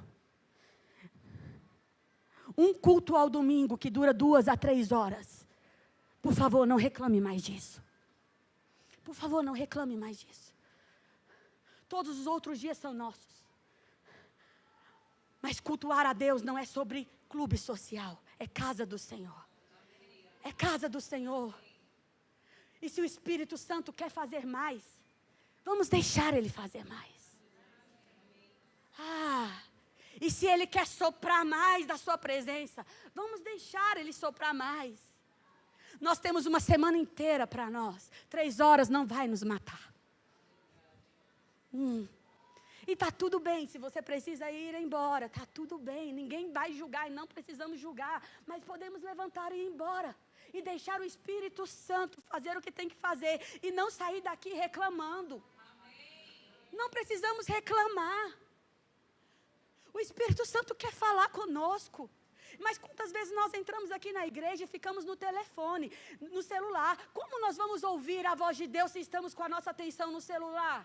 Um culto ao domingo que dura 2 a 3 horas. Por favor, não reclame mais disso. Por favor, não reclame mais disso. Todos os outros dias são nossos. Mas cultuar a Deus não é sobre clube social. É casa do Senhor. É casa do Senhor. E se o Espírito Santo quer fazer mais, vamos deixar Ele fazer mais. E se Ele quer soprar mais da sua presença, vamos deixar Ele soprar mais. Nós temos uma semana inteira para nós. 3 horas não vai nos matar. E está tudo bem, se você precisa ir embora, está tudo bem. Ninguém vai julgar e não precisamos julgar. Mas podemos levantar e ir embora. E deixar o Espírito Santo fazer o que tem que fazer. E não sair daqui reclamando. Não precisamos reclamar. O Espírito Santo quer falar conosco. Mas quantas vezes nós entramos aqui na igreja e ficamos no telefone, no celular? Como nós vamos ouvir a voz de Deus se estamos com a nossa atenção no celular?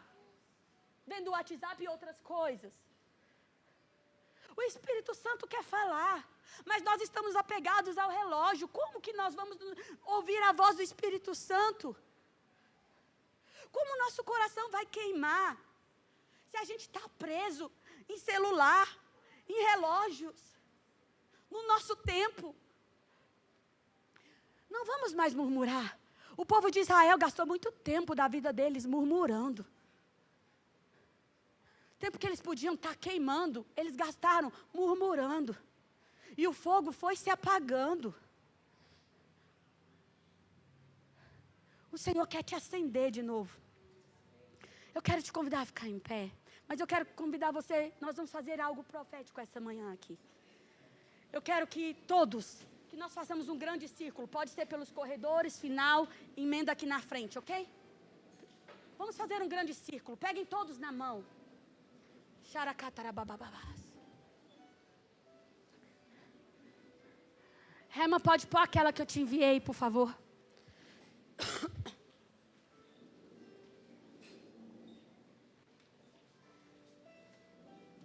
Vendo o WhatsApp e outras coisas. O Espírito Santo quer falar. Mas nós estamos apegados ao relógio. Como que nós vamos ouvir a voz do Espírito Santo? Como o nosso coração vai queimar? Se a gente está preso em celular, em relógios, no nosso tempo. Não vamos mais murmurar. O povo de Israel gastou muito tempo da vida deles murmurando. Tempo que eles podiam estar queimando, eles gastaram murmurando. E o fogo foi se apagando. O Senhor quer te acender de novo. Eu quero te convidar a ficar em pé. Mas eu quero convidar você, nós vamos fazer algo profético essa manhã aqui. eu quero que todos, que nós façamos um grande círculo. Pode ser pelos corredores, final, emenda aqui na frente, ok? Vamos fazer um grande círculo. Peguem todos na mão. Xaracatarabababás. Rema, pode pôr aquela que eu te enviei, por favor.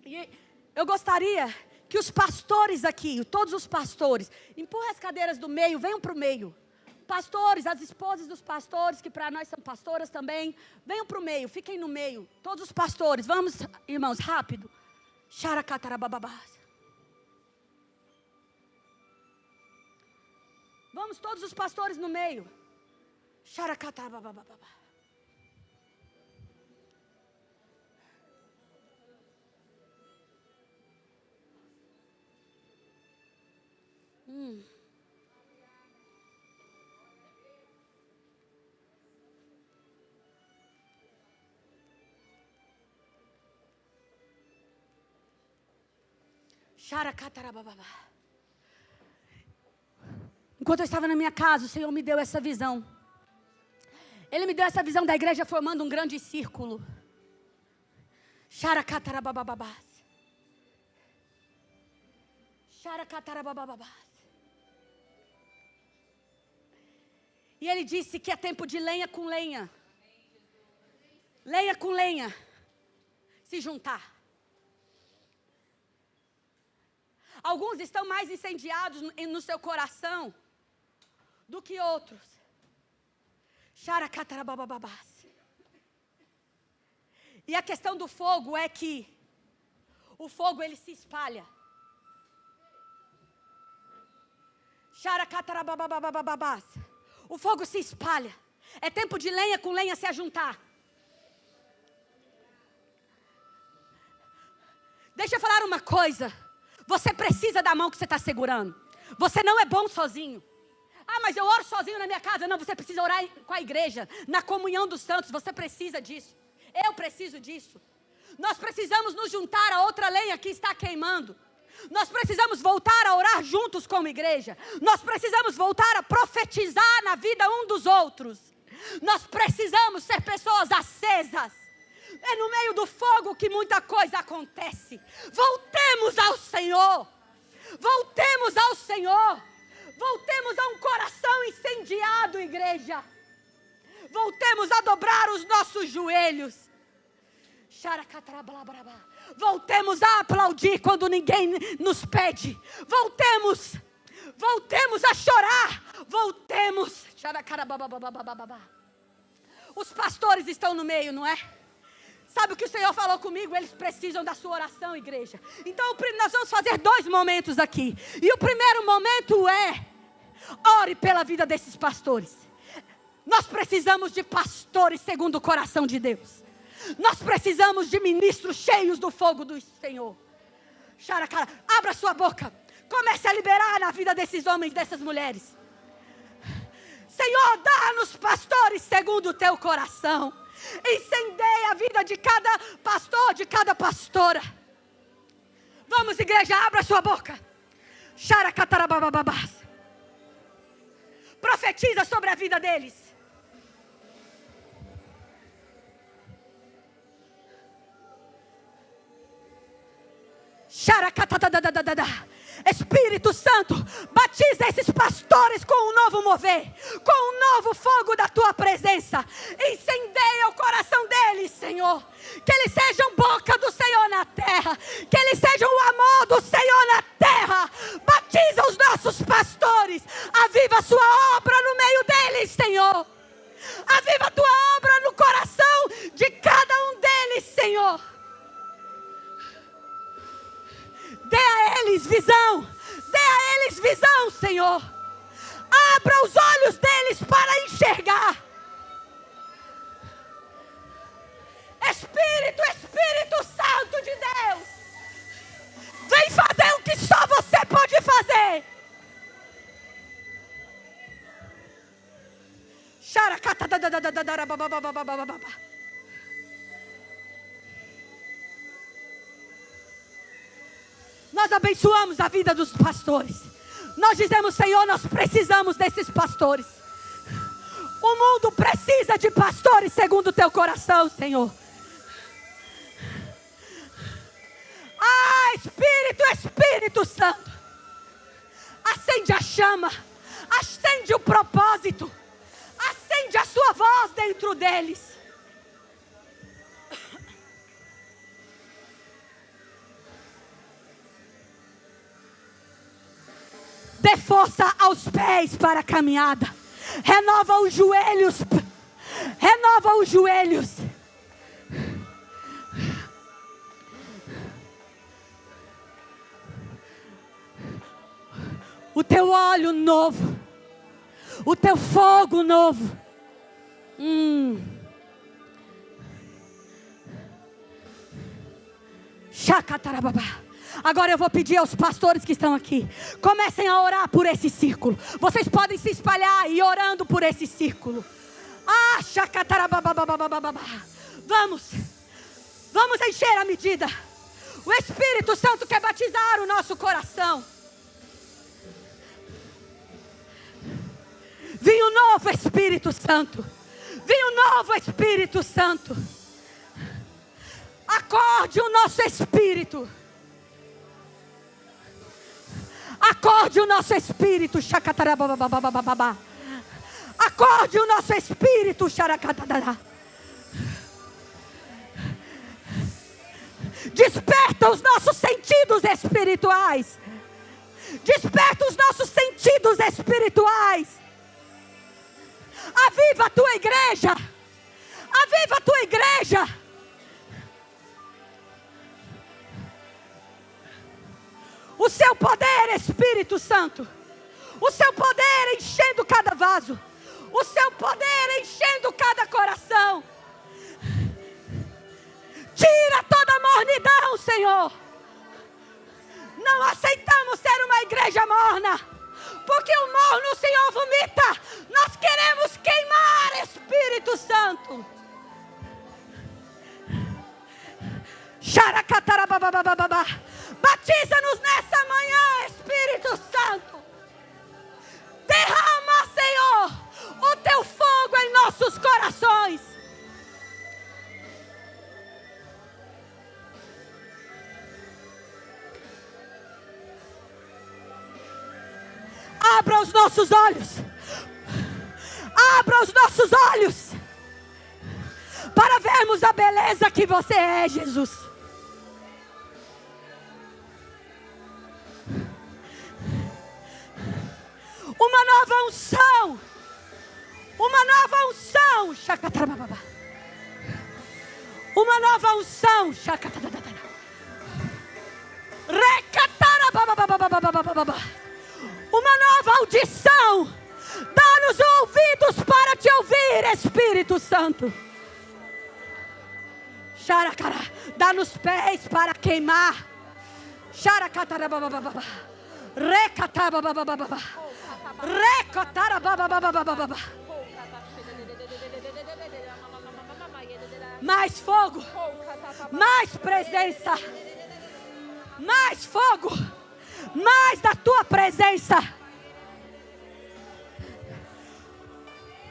E eu gostaria que os pastores aqui, todos os pastores, empurra as cadeiras do meio, venham para o meio. Pastores, as esposas dos pastores, que para nós são pastoras também, venham para o meio, fiquem no meio. Todos os pastores, vamos, irmãos, rápido. Xaracatarabababás. Vamos todos os pastores no meio. Xaracatarabababá. Xaracatarababá. Enquanto eu estava na minha casa, o Senhor me deu essa visão. Ele me deu essa visão da igreja formando um grande círculo. Xaracatarabababás. Xaracatarabababás. E ele disse que é tempo de lenha com lenha. Lenha com lenha. Se juntar. Alguns estão mais incendiados no seu coração do que outros. Xaracatarabababás. E a questão do fogo é que o fogo ele se espalha. Xaracatarababababás. O fogo se espalha. É tempo de lenha com lenha se ajuntar. Deixa eu falar uma coisa. Você precisa da mão que você está segurando. Você não é bom sozinho. Ah, mas eu oro sozinho na minha casa. Não, você precisa orar com a igreja. Na comunhão dos santos, você precisa disso. Eu preciso disso. Nós precisamos nos juntar a outra lenha que está queimando. Nós precisamos voltar a orar juntos como igreja. Nós precisamos voltar a profetizar na vida um dos outros. Nós precisamos ser pessoas acesas. É no meio do fogo que muita coisa acontece. Voltemos ao Senhor. Voltemos ao Senhor. Voltemos a um coração incendiado, igreja. Voltemos a dobrar os nossos joelhos. Voltemos a aplaudir quando ninguém nos pede. Voltemos a chorar. Voltemos. Os pastores estão no meio, não é? Sabe o que o Senhor falou comigo? Eles precisam da sua oração, igreja. Então nós vamos fazer 2 momentos aqui. E o primeiro momento é: ore pela vida desses pastores. Nós precisamos de pastores segundo o coração de Deus. Nós precisamos de ministros cheios do fogo do Senhor. Abra sua boca. Comece a liberar na vida desses homens, dessas mulheres. Senhor, dá-nos pastores segundo o teu coração. Incendeia a vida de cada pastor, de cada pastora. Vamos, igreja, abra sua boca. Xaracatarabababás. Profetiza sobre a vida deles. Espírito Santo, batiza esses pastores com um novo mover, com um novo fogo da tua presença. Incendeia o coração deles, Senhor. Que eles sejam boca do Senhor na terra, que eles sejam o amor do Senhor na terra. Batiza os nossos pastores. Aviva a sua obra no meio deles, Senhor. Aviva a tua obra no coração de cada um deles, Senhor. Dê a eles visão. Dê a eles visão, Senhor. Abra os olhos deles para enxergar. Espírito Santo de Deus, vem fazer o que só você pode fazer. nós abençoamos a vida dos pastores. Nós dizemos: Senhor, nós precisamos desses pastores. O mundo precisa de pastores segundo o teu coração, Senhor. Ah, Espírito Santo, acende a chama, acende o propósito, acende a sua voz dentro deles. Dê força aos pés para a caminhada. Renova os joelhos. Renova os joelhos. O teu óleo novo. O teu fogo novo. Chacatarababá. Agora eu vou pedir aos pastores que estão aqui, comecem a orar por esse círculo. Vocês podem se espalhar e ir orando por esse círculo. Ah, chacatarababababababá. Vamos encher a medida. O Espírito Santo quer batizar o nosso coração. Vinho novo, Espírito Santo. Vinho novo, Espírito Santo. Acorde o nosso espírito. Acorde o nosso espírito, chacatarabababababá. Acorde o nosso espírito, xaracatará. Desperta os nossos sentidos espirituais. Desperta os nossos sentidos espirituais. Aviva a tua igreja. Aviva a tua igreja. O seu poder, Espírito Santo. O seu poder enchendo cada vaso. O seu poder enchendo cada coração. Tira toda mornidão, Senhor. Não aceitamos ser uma igreja morna, porque o morno o Senhor vomita. Nós queremos queimar, Espírito Santo. Xaracatarabababababá. Batiza-nos nessa manhã, Espírito Santo. Derrama, Senhor, o teu fogo em nossos corações. Abra os nossos olhos. Abra os nossos olhos para vermos a beleza que você é, Jesus. Uma nova unção. Uma nova unção. Uma nova unção. Uma nova audição. Dá-nos ouvidos para te ouvir, Espírito Santo. Dá-nos pés para queimar. Mais fogo, mais presença, mais fogo, mais da tua presença.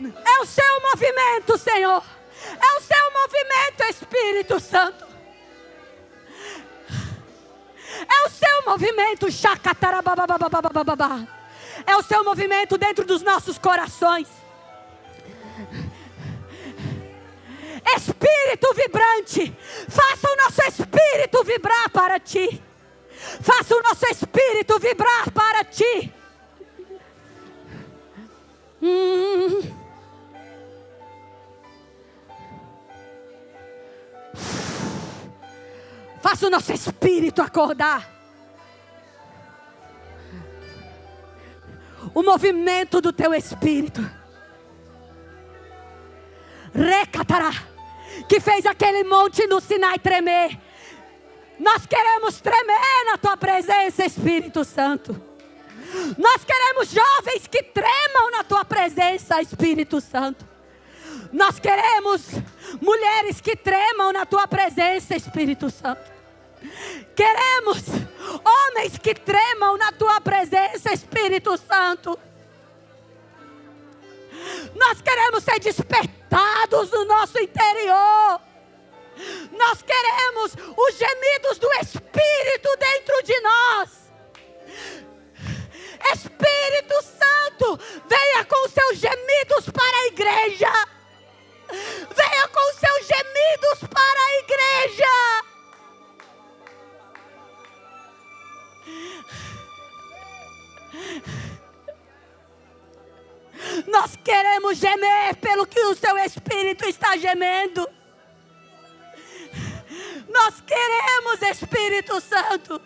É o seu movimento, Senhor. É o seu movimento, Espírito Santo. É o seu movimento, é o seu movimento dentro dos nossos corações. Espírito vibrante, faça o nosso espírito vibrar para ti. Faça o nosso espírito vibrar para ti. Faça o nosso espírito acordar. O movimento do teu espírito. Recatará, que fez aquele monte no Sinai tremer. Nós queremos tremer na tua presença, Espírito Santo. Nós queremos jovens que tremam na tua presença, Espírito Santo. Nós queremos mulheres que tremam na tua presença, Espírito Santo. Queremos Homens que tremam na tua presença, Espírito Santo. Nós queremos ser despertados no nosso interior. Nós queremos os gemidos do Espírito dentro de nós. Espírito Santo, venha com seus gemidos para a igreja. Venha com seus gemidos para a igreja. Nós queremos gemer pelo que o seu Espírito está gemendo. Nós queremos, Espírito Santo.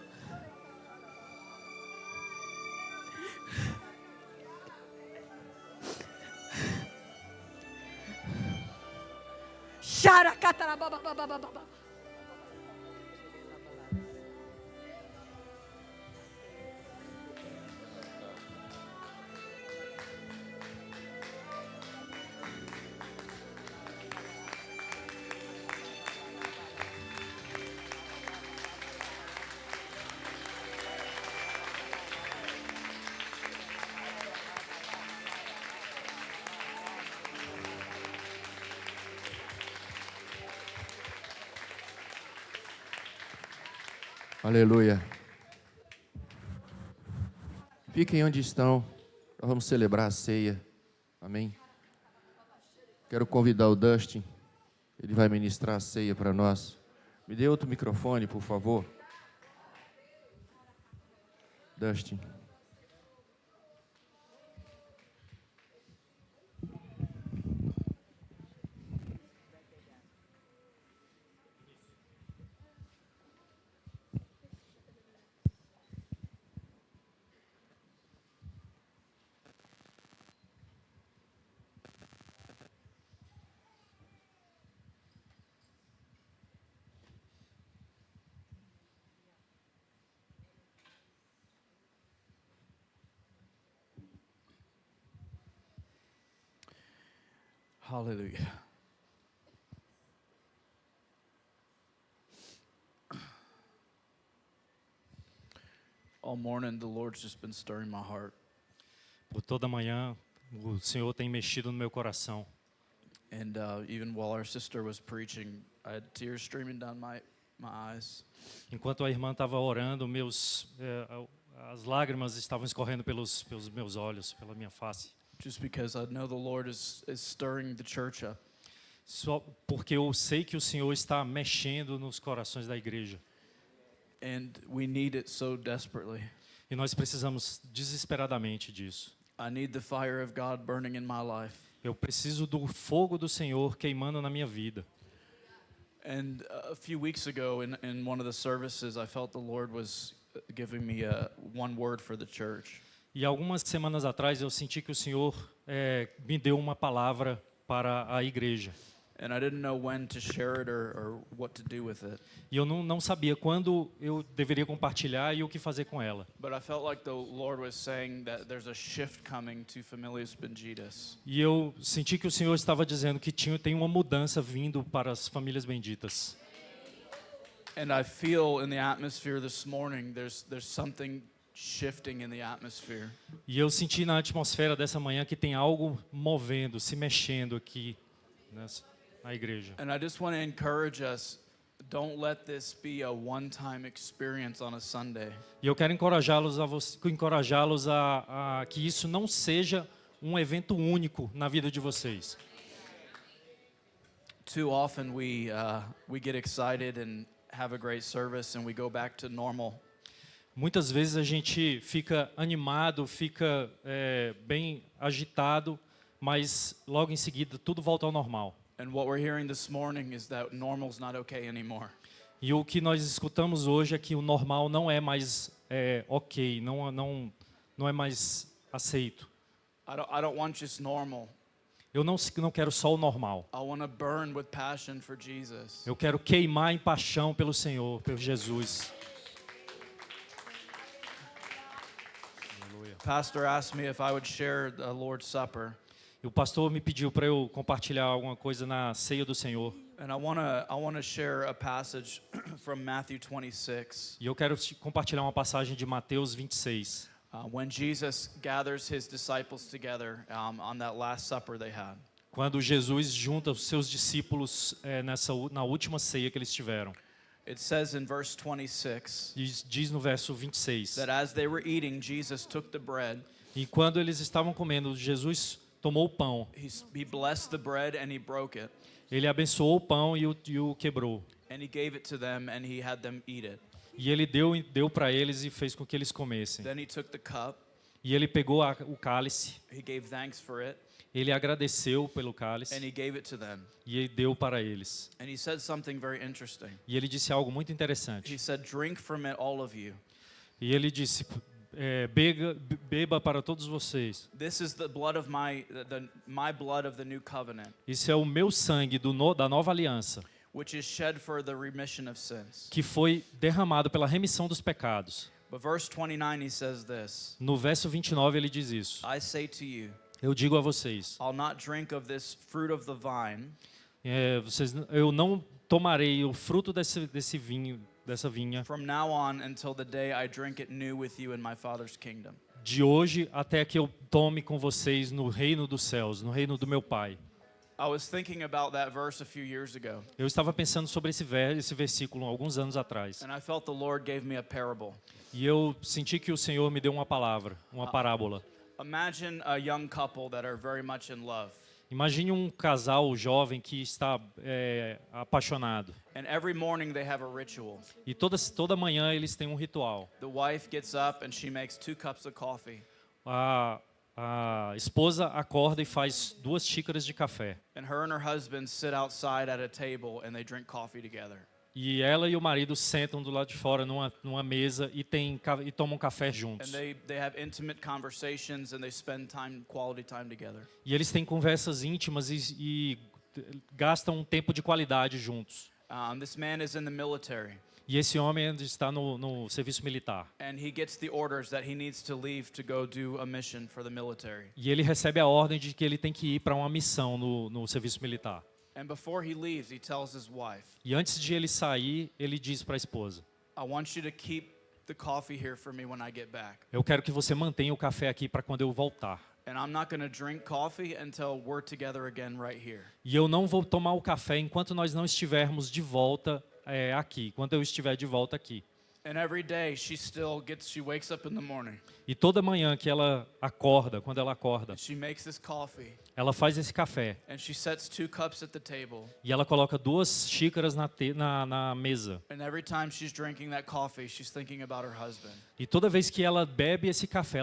Xaracatarabababababa. Aleluia. Fiquem onde estão. Nós vamos celebrar a ceia. Amém. Quero convidar o Dustin. Ele vai ministrar a ceia para nós. Me dê outro microfone, por favor. Dustin. Hallelujah. All morning, the Lord's just been stirring my heart. Por toda manhã, o Senhor tem mexido no meu coração. And even while our sister was preaching, I had tears streaming down my eyes. Enquanto a irmã estava orando, as lágrimas estavam escorrendo pelos meus olhos, pela minha face. Just because I know the Lord is stirring the church up. Só porque eu sei que o Senhor está mexendo nos corações da igreja. And we need it so desperately. E nós precisamos desesperadamente disso. I need the fire of God burning in my life. Eu preciso do fogo do Senhor queimando na minha vida. And a few weeks ago in one of the services, I felt the Lord was giving me one word for the church. E algumas semanas atrás eu senti que o Senhor me deu uma palavra para a igreja. And I didn't know when to share it or what to do with it. E eu não sabia quando eu deveria compartilhar e o que fazer com ela. But I felt like the Lord was saying that there's a shift coming to Famílias Benditas. E eu senti que o Senhor estava dizendo que tem uma mudança vindo para as famílias benditas. And I feel in the atmosphere this morning there's something shifting in the atmosphere. E eu senti na atmosfera dessa manhã que tem algo movendo, se mexendo aqui na igreja. And I just want to encourage us, don't let this be a one-time experience on a Sunday. E eu quero encorajá-los a que isso não seja um evento único na vida de vocês. Too often we get excited and have a great service and we go back to normal. Muitas vezes a gente fica animado, fica bem agitado, mas logo em seguida tudo volta ao normal. And what we're hearing this morning is that normal's not okay anymore. E o que nós escutamos hoje é que o normal não é mais ok, não é mais aceito. I don't want just normal. Eu não quero só o normal. I want to burn with passion for Jesus. Eu quero queimar em paixão pelo Senhor, pelo Jesus. Pastor asked me if I would share the Lord's Supper. E o pastor me pediu para eu compartilhar alguma coisa na ceia do Senhor. And I want to share a passage from Matthew 26. E eu quero compartilhar uma passagem de Mateus 26. When Jesus gathers his disciples together on that Last Supper they had. Quando Jesus junta os seus discípulos na última ceia que eles tiveram. It says in verse 26 Diz no verso 26. that as they were eating, Jesus took the bread. E quando eles estavam comendo, Jesus tomou o pão. He blessed the bread and he broke it. Ele abençoou o pão e o quebrou. And he gave it to them and he had them eat it. E ele deu para eles e fez com que eles comessem. Then he took the cup. E ele pegou o cálice, He gave thanks for it ele agradeceu pelo cálice and he gave it to them. e ele deu para eles. And he said something very interesting. E ele disse algo muito He interessante. said, "Drink from it, all of you. E ele disse, beba para todos vocês. This is the blood of my blood of the new covenant, Isso é o meu sangue da nova aliança, which is shed for the remission of sins." que foi derramado pela remissão dos pecados. But verse 29 he says this, No verso 29 ele diz isso. "I say to you, Eu digo a vocês, I'll not drink of this fruit of the vine eu não tomarei o fruto desse vinho, dessa vinha, from now on until the day I drink it new with you in my Father's kingdom." de hoje até que eu tome com vocês no reino dos céus, no reino do meu Pai. I was thinking about that verse a few years ago, Eu estava pensando sobre esse versículo alguns anos atrás. and I felt the Lord gave me a parable. E eu senti que o Senhor me deu uma palavra, uma parábola. Imagine a young couple that are very much in love, Imagine um casal jovem que está apaixonado. and every morning they have a ritual. E toda manhã eles têm um ritual. The wife gets up and she makes 2 cups of coffee, A esposa acorda e faz 2 xícaras de café. and her husband sit outside at a table and they drink coffee together. E ela e o marido sentam do lado de fora numa mesa e tomam café And juntos. they have intimate conversations and they spend quality time together. E eles têm conversas íntimas e gastam um tempo de qualidade juntos. This man is in the military, E esse homem está no serviço militar. and he gets the orders that he needs to leave to go do a mission for the military. E ele recebe a ordem de que ele tem que ir para uma missão no serviço militar. And before he leaves, he tells his wife, E antes de ele sair, ele diz para a esposa: "I want you to keep the coffee here for me when I get back. eu quero que você mantenha o café aqui para quando eu voltar. And I'm not going to drink coffee until we're together again right here." E eu não vou tomar o café enquanto nós não estivermos de volta aqui, quando eu estiver de volta aqui. And every day she wakes up in the morning E toda manhã que ela acorda, quando ela acorda, and she makes this coffee ela faz esse café and she sets 2 cups at the table. e ela coloca 2 xícaras na mesa. And every time she's drinking that coffee, she's thinking about her husband. E toda vez que ela bebe esse café,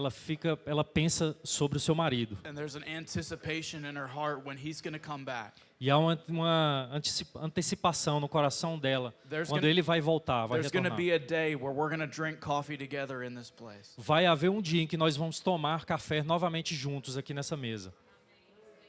ela pensa sobre o seu marido. And there's an anticipation in her heart when he's going to come back. E há uma antecipação no coração dela quando ele vai voltar, vai There's going to retornar. be a day where we're going to drink coffee together in this place. Vai haver um dia em que nós vamos tomar café novamente juntos aqui nessa mesa.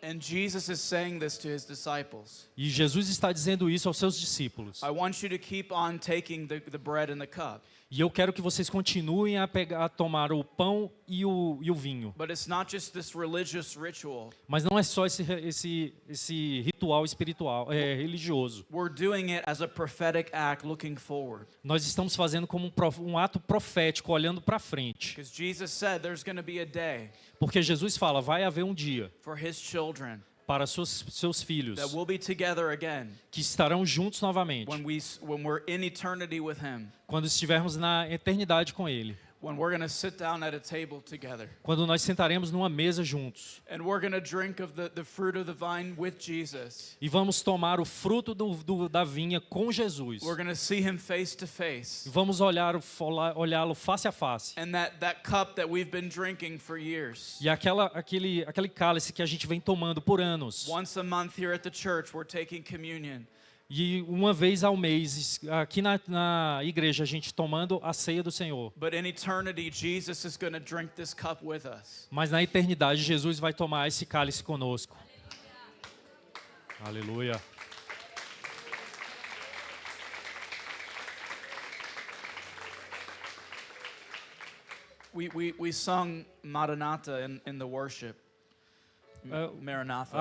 And Jesus is saying this to his disciples. E Jesus está dizendo isso aos seus discípulos. I want you to keep on taking the bread and the cup. E eu quero que vocês continuem a tomar o pão e o vinho. But it's not just this religious ritual. Mas não é só esse ritual espiritual, religioso. We're doing it as a prophetic act looking forward. Nós estamos fazendo como um ato profético, olhando para frente. Because Jesus said there's going to be a day Porque Jesus fala, vai haver um dia for his children para seus filhos that we'll be together again que estarão juntos novamente. when we're in eternity with him. Quando estivermos na eternidade com Ele. When we're going to sit down at a table together. Quando nós sentaremos numa mesa juntos. And we're going to drink of the fruit of the vine with Jesus. E vamos tomar o fruto da vinha com Jesus. We're going to see him face to face. E vamos olhá-lo face a face. And that cup that we've been drinking for years. E aquele cálice que a gente vem tomando por anos. Once a month here at the church, we're taking communion. E uma vez ao mês, aqui na igreja, a gente tomando a ceia do Senhor. But in eternity, Jesus is going to drink this cup with us. Mas na eternidade, Jesus vai tomar esse cálice conosco. Aleluia. We sung Maranatha in the worship. Maranatha.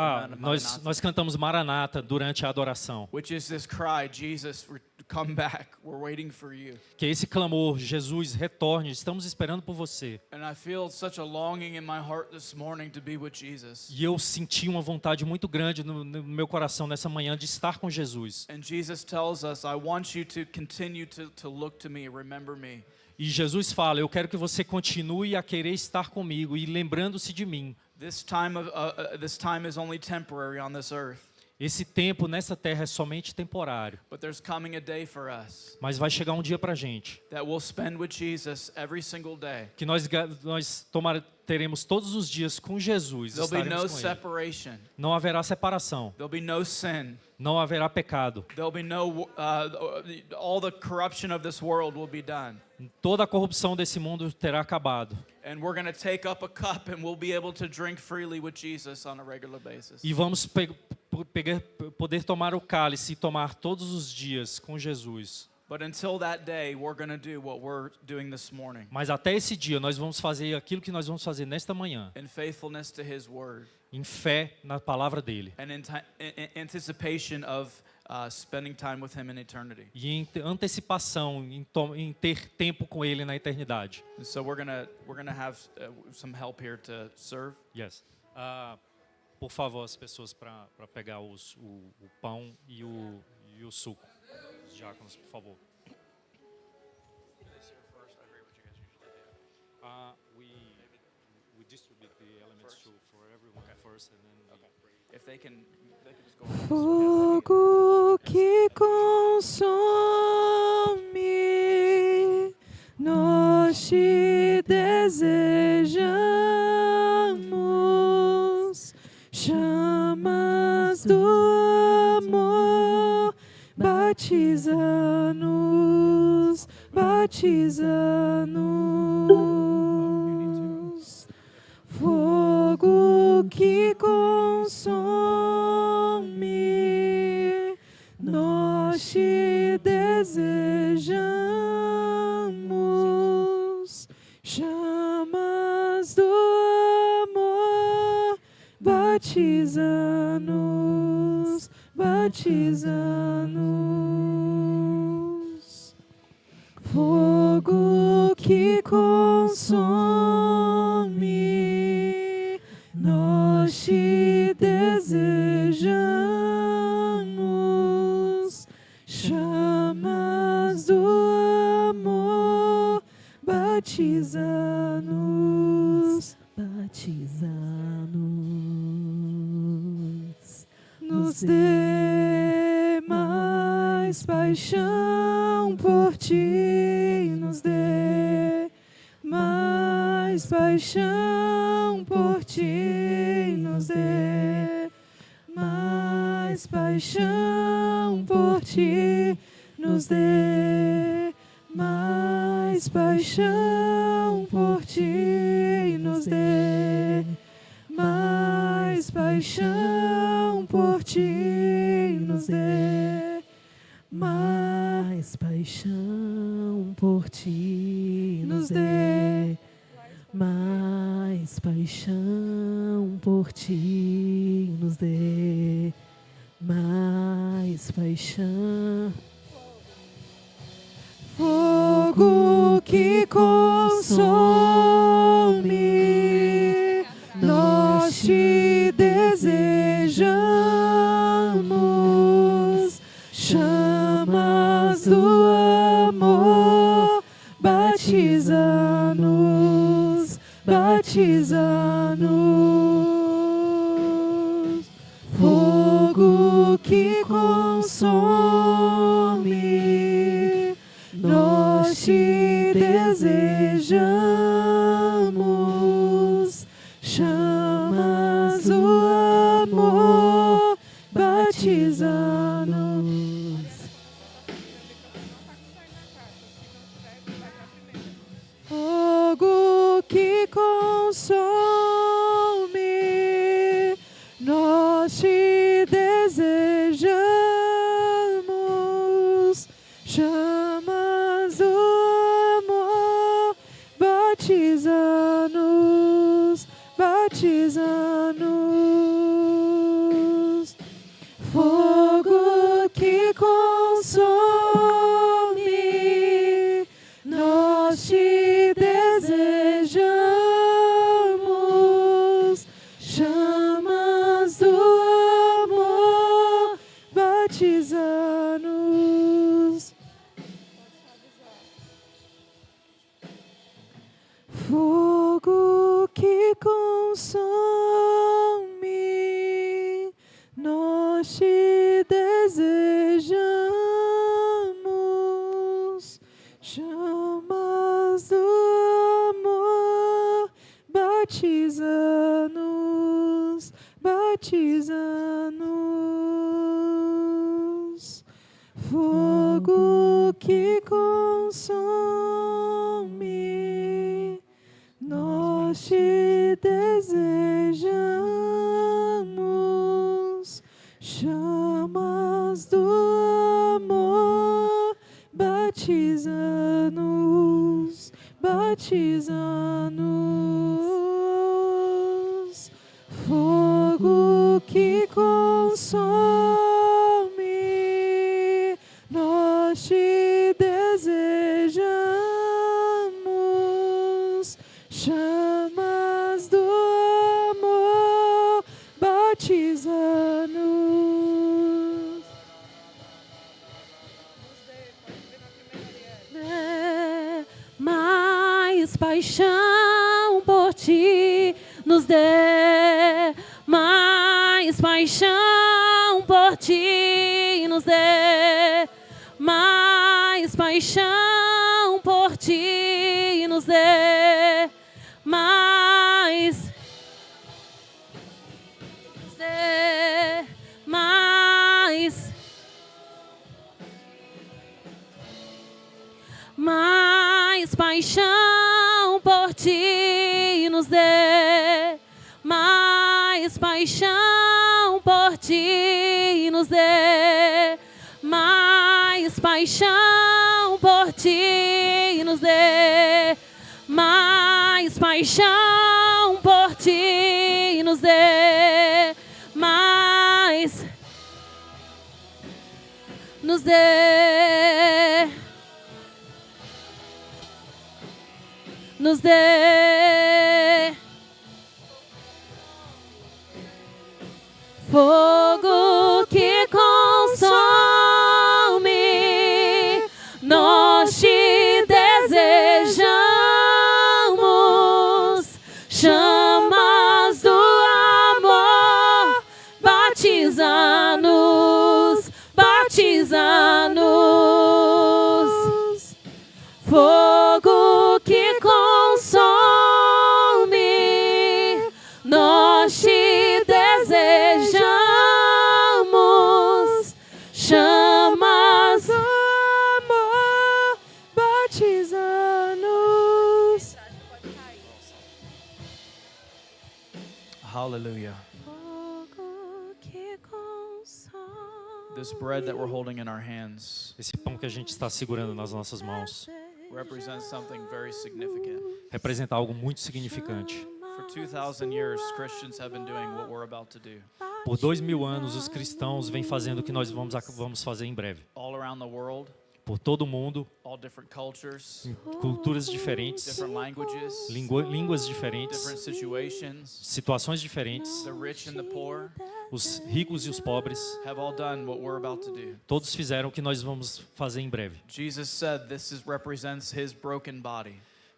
Nós cantamos Maranata durante a adoração. Which is this cry, Jesus, come back. We're waiting for you. Que é esse clamor, Jesus, retorne, estamos esperando por você. And I feel such a longing in my heart this morning to be with Jesus. E eu senti uma vontade muito grande no meu coração nessa manhã de estar com Jesus. And Jesus tells us, I want you to continue to look to me, remember me. E Jesus fala, eu quero que você continue a querer estar comigo e lembrando-se de mim. This time is only temporary on this earth. Esse tempo nessa terra é somente temporário. But there's coming a day for us Mas vai chegar um dia pra gente that we'll spend with Jesus every single day. que nós teremos todos os dias com Jesus. There'll be no Estaremos com Ele. separation. Não haverá separação. There'll be no sin. Não haverá pecado. There'll be no all the corruption of this world will be done. Toda a corrupção desse mundo terá acabado. And we're going to take up a cup and we'll be able to drink freely with Jesus on a regular basis. E vamos poder tomar o cálice e tomar todos os dias com Jesus. But until that day, we're going to do what we're doing this morning. Mas até esse dia nós vamos fazer aquilo que nós vamos fazer nesta manhã, In faithfulness to His word. em fé na palavra dele And in anticipation of spending time with Him in eternity. e em antecipação em ter tempo com ele na eternidade. And so we're gonna have some help here to serve. Yes. Por favor, as pessoas para pegar o pão e o suco. Os diáconos, por favor. We distribute the elements for everyone first, and then If they can just go. Fogo que consome, nós te desejamos, chamas do amor, batiza-nos, batiza-nos. Fogo que consome, nós te desejamos, chamas do amor, batiza-nos, batiza-nos. Fogo que consome, nós te desejamos, chamas do amor, batiza-nos, batiza-nos. Nos dê mais paixão por ti, nos dê mais paixão por ti, nos dê mais paixão por ti, nos dê mais paixão por ti, nos dê mais paixão por ti, nos dê mais paixão por ti, nos dê mais paixão por ti, nos dê mais paixão. Fogo que consome, nós te desejamos, chamas do amor, batiza-nos, batiza-nos. Fogo que consome, nós te desejamos, chamas do amor, batiza-nos. Fogo que consome, nós te desejamos, chamas do amor, batiza-nos, batiza-nos. batiza-nos. Fogo que consome, nós te desejamos. Chamas do amor, batiza-nos, batiza-nos. Fogo que consome, nós te desejamos. Chamas do amor, batiza-nos, batiza-nos. Fogo que consome, nós te desejamos. Chamas do amor, batiza-nos. Mais paixão por ti, nos dê mais paixão por ti, nos dê mais paixão por ti, nos dê mais, nos dê mais, mais paixão por ti, nos dê mais paixão por ti, nos dê mais paixão por ti, nos dê mais paixão por ti, nos dê mais, nos dê, nos dê fogo que consome, nós te desejamos. Chamas do amor, batiza-nos, batiza-nos. Fogo que consome, nós te desejamos. Chamas do amor, batiza-nos. Hallelujah. Fogo que consome. This bread that we're holding in our hands Esse pão que a gente está segurando nas nossas mãos represents something very significant. representa algo muito significante. For 2,000 years, Christians have been doing what we're about to do. Por 2000 anos, os cristãos vêm fazendo o que nós vamos fazer em breve. All around the world, Por todo o mundo, all different cultures, em culturas diferentes, different languages, línguas diferentes, different situations. situações diferentes, The rich and the poor os ricos e os pobres, have all done what we're about to do. todos fizeram o que nós vamos fazer em breve. Jesus said represents his broken body,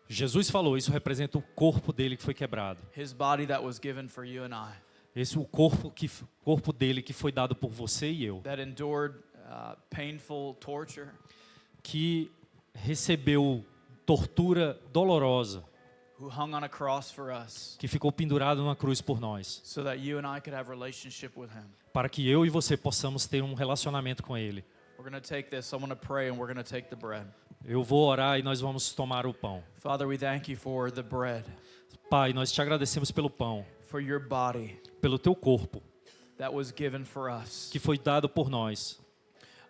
Jesus falou, isso representa o corpo dele que foi quebrado. his body that was given for you and I, Esse o corpo dele que foi dado por você e eu, that endured painful torture, que recebeu tortura dolorosa, who hung on a cross for us, que ficou pendurado numa cruz por nós, so that you and I could have relationship with him. para que eu e você possamos ter um relacionamento com ele. We're going to take this. I'm going to pray and we're going to take the bread. Eu vou orar e nós vamos tomar o pão. Father, we thank you for the bread, Pai, nós te agradecemos pelo pão, for your body pelo teu corpo, that was given for us. que foi dado por nós.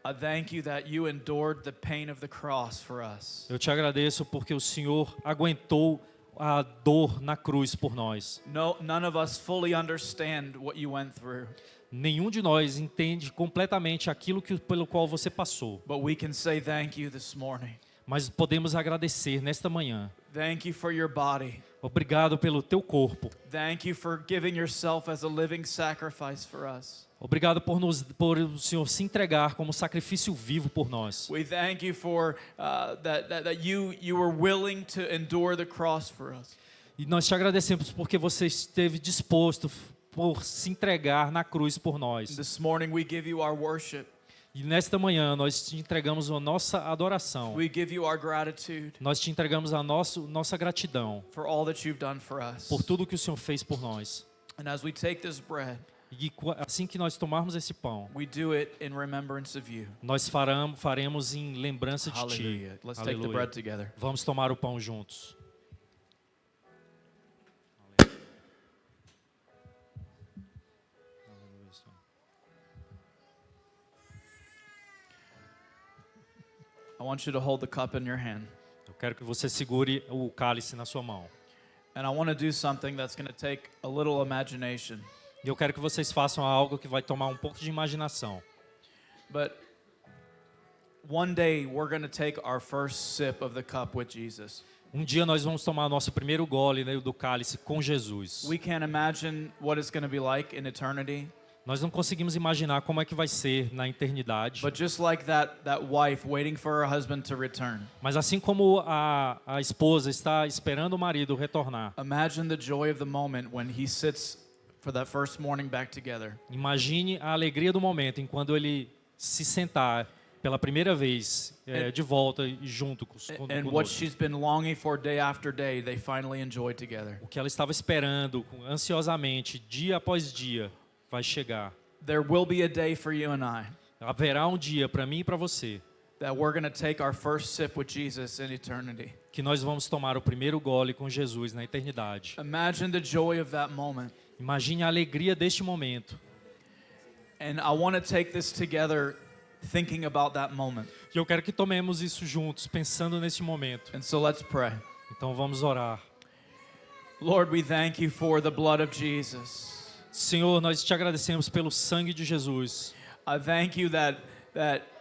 I thank you that you endured the pain of the cross for us. Eu te agradeço porque o Senhor aguentou a dor na cruz por nós. None of us fully understand what you went through, Nenhum de nós entende completamente aquilo pelo qual você passou, but we can say thank you this morning. mas podemos agradecer nesta manhã. Thank you for your body Obrigado pelo teu corpo. Thank you for giving yourself as a living sacrifice for us. Obrigado por o Senhor se entregar como sacrifício vivo por nós. We thank you for that you were willing to endure the cross for us. E nós te agradecemos porque você esteve disposto por se entregar na cruz por nós. This morning we give you our worship. E nesta manhã nós te entregamos a nossa adoração. We give you our gratitude Nós te entregamos a nossa gratidão for all that you've done for us. por tudo que o Senhor fez por nós. And as we take this bread, E assim que nós tomarmos esse pão, we do it in remembrance of you. nós faremos em lembrança de Ti. Hallelujah. Let's take the Aleluia. bread together. Vamos tomar o pão juntos. I want you to hold the cup in your hand. Eu quero que você segure o cálice na sua mão. And I want to do something that's going to take a little imagination. E eu quero que vocês façam algo que vai tomar um pouco de imaginação. But one day we're going to take our first sip of the cup with Jesus. Um dia nós vamos tomar nosso primeiro gole, né, do cálice com Jesus. We can't imagine what it's going to be like in eternity. Nós não conseguimos imaginar como é que vai ser na eternidade. But just like that wife waiting for her husband to return. Mas assim como a esposa está esperando o marido retornar, Imagine the joy of the moment when he sits for that first morning back together. imagine a alegria do momento em quando ele se sentar pela primeira vez de volta e junto And what conosco. she's been longing for day after day, they finally enjoy together. O que ela estava esperando ansiosamente, dia após dia, vai chegar. There will be a day for you and I Haverá um dia para mim e para você that we're going to take our first sip with Jesus in eternity. que nós vamos tomar o primeiro gole com Jesus na eternidade. Imagine the joy of that moment. Imagine a alegria deste momento. And I want to take this together thinking about that moment. E eu quero que tomemos isso juntos, pensando nesse momento. And so let's pray. Então vamos orar. Lord, we thank you for the blood of Jesus. Senhor, nós te agradecemos pelo sangue de Jesus. I thank you that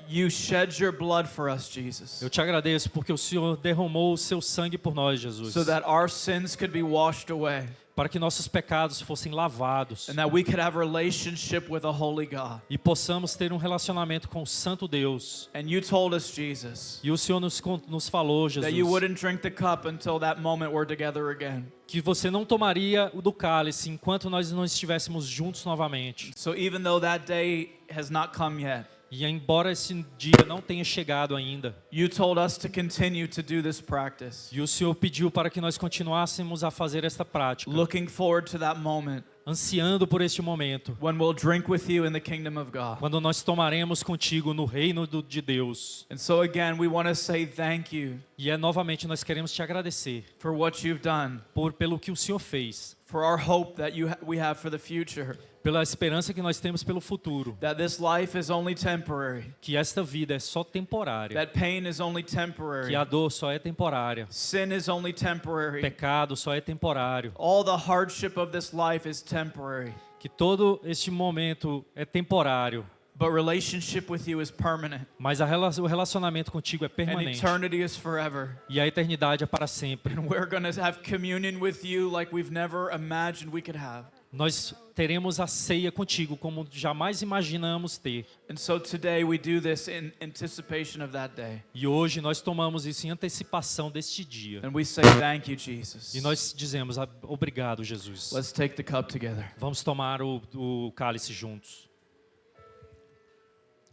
you shed your blood for us, Jesus, Eu te agradeço porque o Senhor derramou o seu sangue por nós, Jesus. so that our sins could be washed away Para que nossos pecados fossem lavados. and that we could have relationship with a holy God. E possamos ter um relacionamento com o Santo Deus. And you told us, Jesus, E o Senhor nos falou, that you Jesus, wouldn't drink the cup until that moment we're together again. que você não tomaria o do cálice enquanto nós não estivéssemos juntos novamente. So even though that day has not come yet, E embora esse dia não tenha chegado ainda, you told us to continue to do this practice, e o Senhor pediu para que nós continuássemos a fazer esta prática, looking forward to that moment ansiando por este momento, when we'll drink with you in the kingdom of God. quando nós tomaremos contigo no reino de Deus. And so again, we want to say thank you E novamente nós queremos te agradecer for what you've done, pelo que o Senhor fez, for our hope that we have for the future, pela esperança que nós temos pelo futuro, that this life is only temporary, que esta vida é só temporária, that pain is only que temporary, a dor só é temporária, sin is only temporary, pecado só é temporário, all the hardship of this life is temporary, que todo este momento é temporário, but relationship with you is permanent, mas o relacionamento contigo é and permanente eternity is forever. e a eternidade é para sempre. And we're going to have communion with you like we've never imagined we could have. Nós teremos a ceia contigo como jamais imaginamos ter. And so today we do this in anticipation of that day. E hoje nós tomamos isso em antecipação deste dia. And we say thank you, Jesus. E nós dizemos obrigado, Jesus. Let's take the cup together. Vamos tomar o cálice juntos.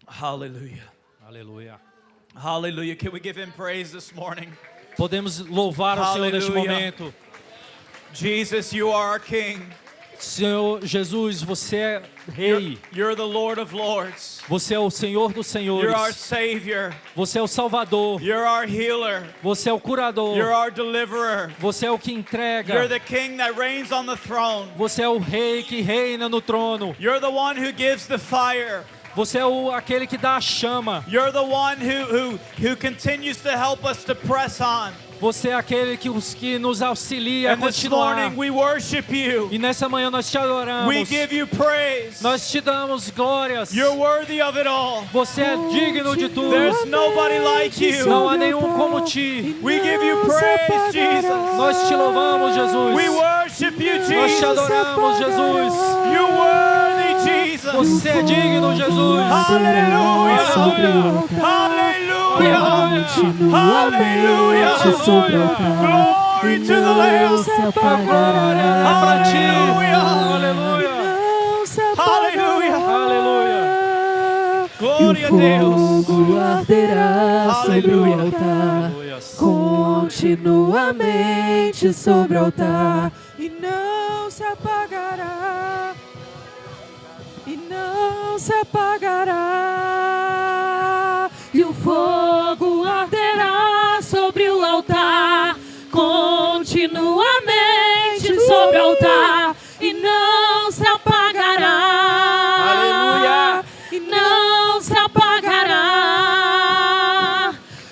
Hallelujah. Aleluia. Hallelujah. Can we give him praise this morning? Podemos louvar o Senhor neste Aleluia. momento. Jesus, you are our King. Senhor Jesus, você é Rei. You're the Lord of Lords. Você é o Senhor dos You're our Senhores. Savior. Você é o Salvador. You're our healer. Você é o curador. You're our deliverer. Você é o que You're entrega. the King that reigns on the throne. Você é o Rei que reina no trono. You're the one who gives the fire. Você é aquele que dá a chama. You're the one who continues to help us to press on. Você é aquele que nos auxilia a And this continuar. morning we worship you. E nessa manhã nós te We adoramos. give you praise. Nós te damos glórias. You're worthy of it all. Você é digno de tudo. There's nobody like you. Não há nenhum como ti. We give you praise, Jesus. Nós te louvamos, Jesus. We worship you, Nós te Jesus. adoramos, Jesus. You're worthy, Jesus. Você é digno, Jesus. Hallelujah. Hallelujah. Hallelujah. sobre o altar. Glory to the Lamb. Se apagará. É pra ti. Aleluia. Aleluia. Não se Aleluia. Aleluia. Glória a E o Deus. fogo arderá sobre o Aleluia. altar. Aleluia. Continuamente sobre o altar. E não se apagará. E não se apagará. E o fogo arderá sobre o altar. Continuamente sobre o altar. E não se apagará. Aleluia. E não se apagará.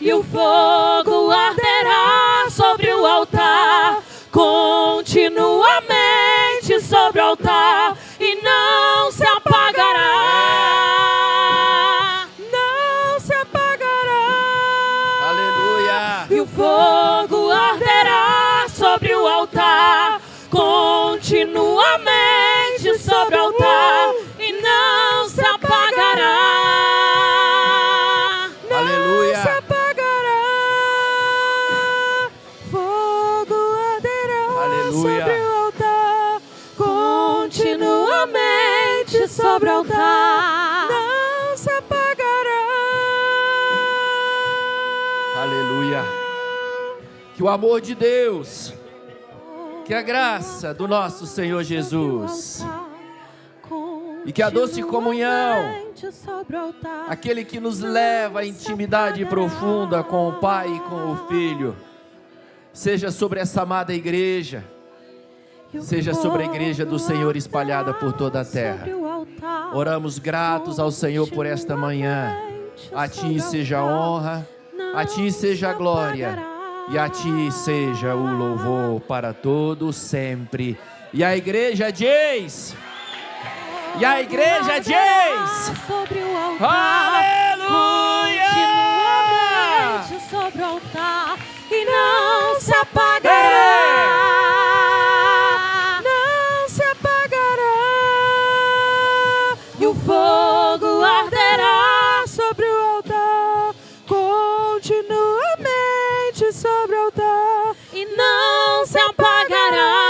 E o fogo arderá sobre o altar. Continuamente sobre o altar. E não se apagará. Não se apagará. Aleluia. E o fogo arderá sobre o altar. Continuamente sobre o altar. E não se apagará. Não Aleluia. se apagará. Fogo arderá Aleluia. sobre o altar. Continuamente sobre o altar. Não se apagará. Aleluia. Que o amor de Deus, que a graça do nosso Senhor Jesus e que a doce comunhão, aquele que nos leva à intimidade profunda com o Pai e com o Filho, seja sobre essa amada igreja, seja sobre a igreja do Senhor espalhada por toda a terra. Oramos gratos ao Senhor por esta manhã. A Ti seja a honra, a Ti seja a glória e a Ti seja o louvor para todos sempre. E a igreja diz... E a igreja diz... Sobre o altar. Aleluia! Continuamente sobre o altar. E não se apagará. Não se apagará. E o fogo arderá sobre o altar. Continuamente sobre o altar. E não se apagará.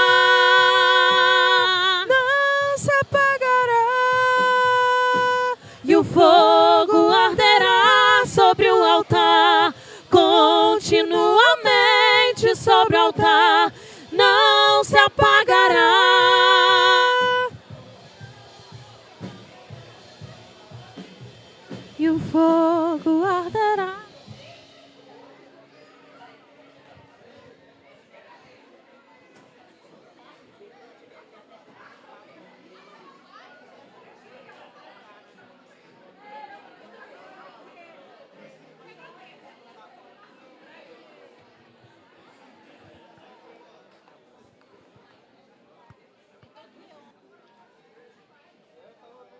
Não se apagará. E o fogo arderá sobre o altar. Continuamente sobre o altar. Não se apagará. E o fogo arderá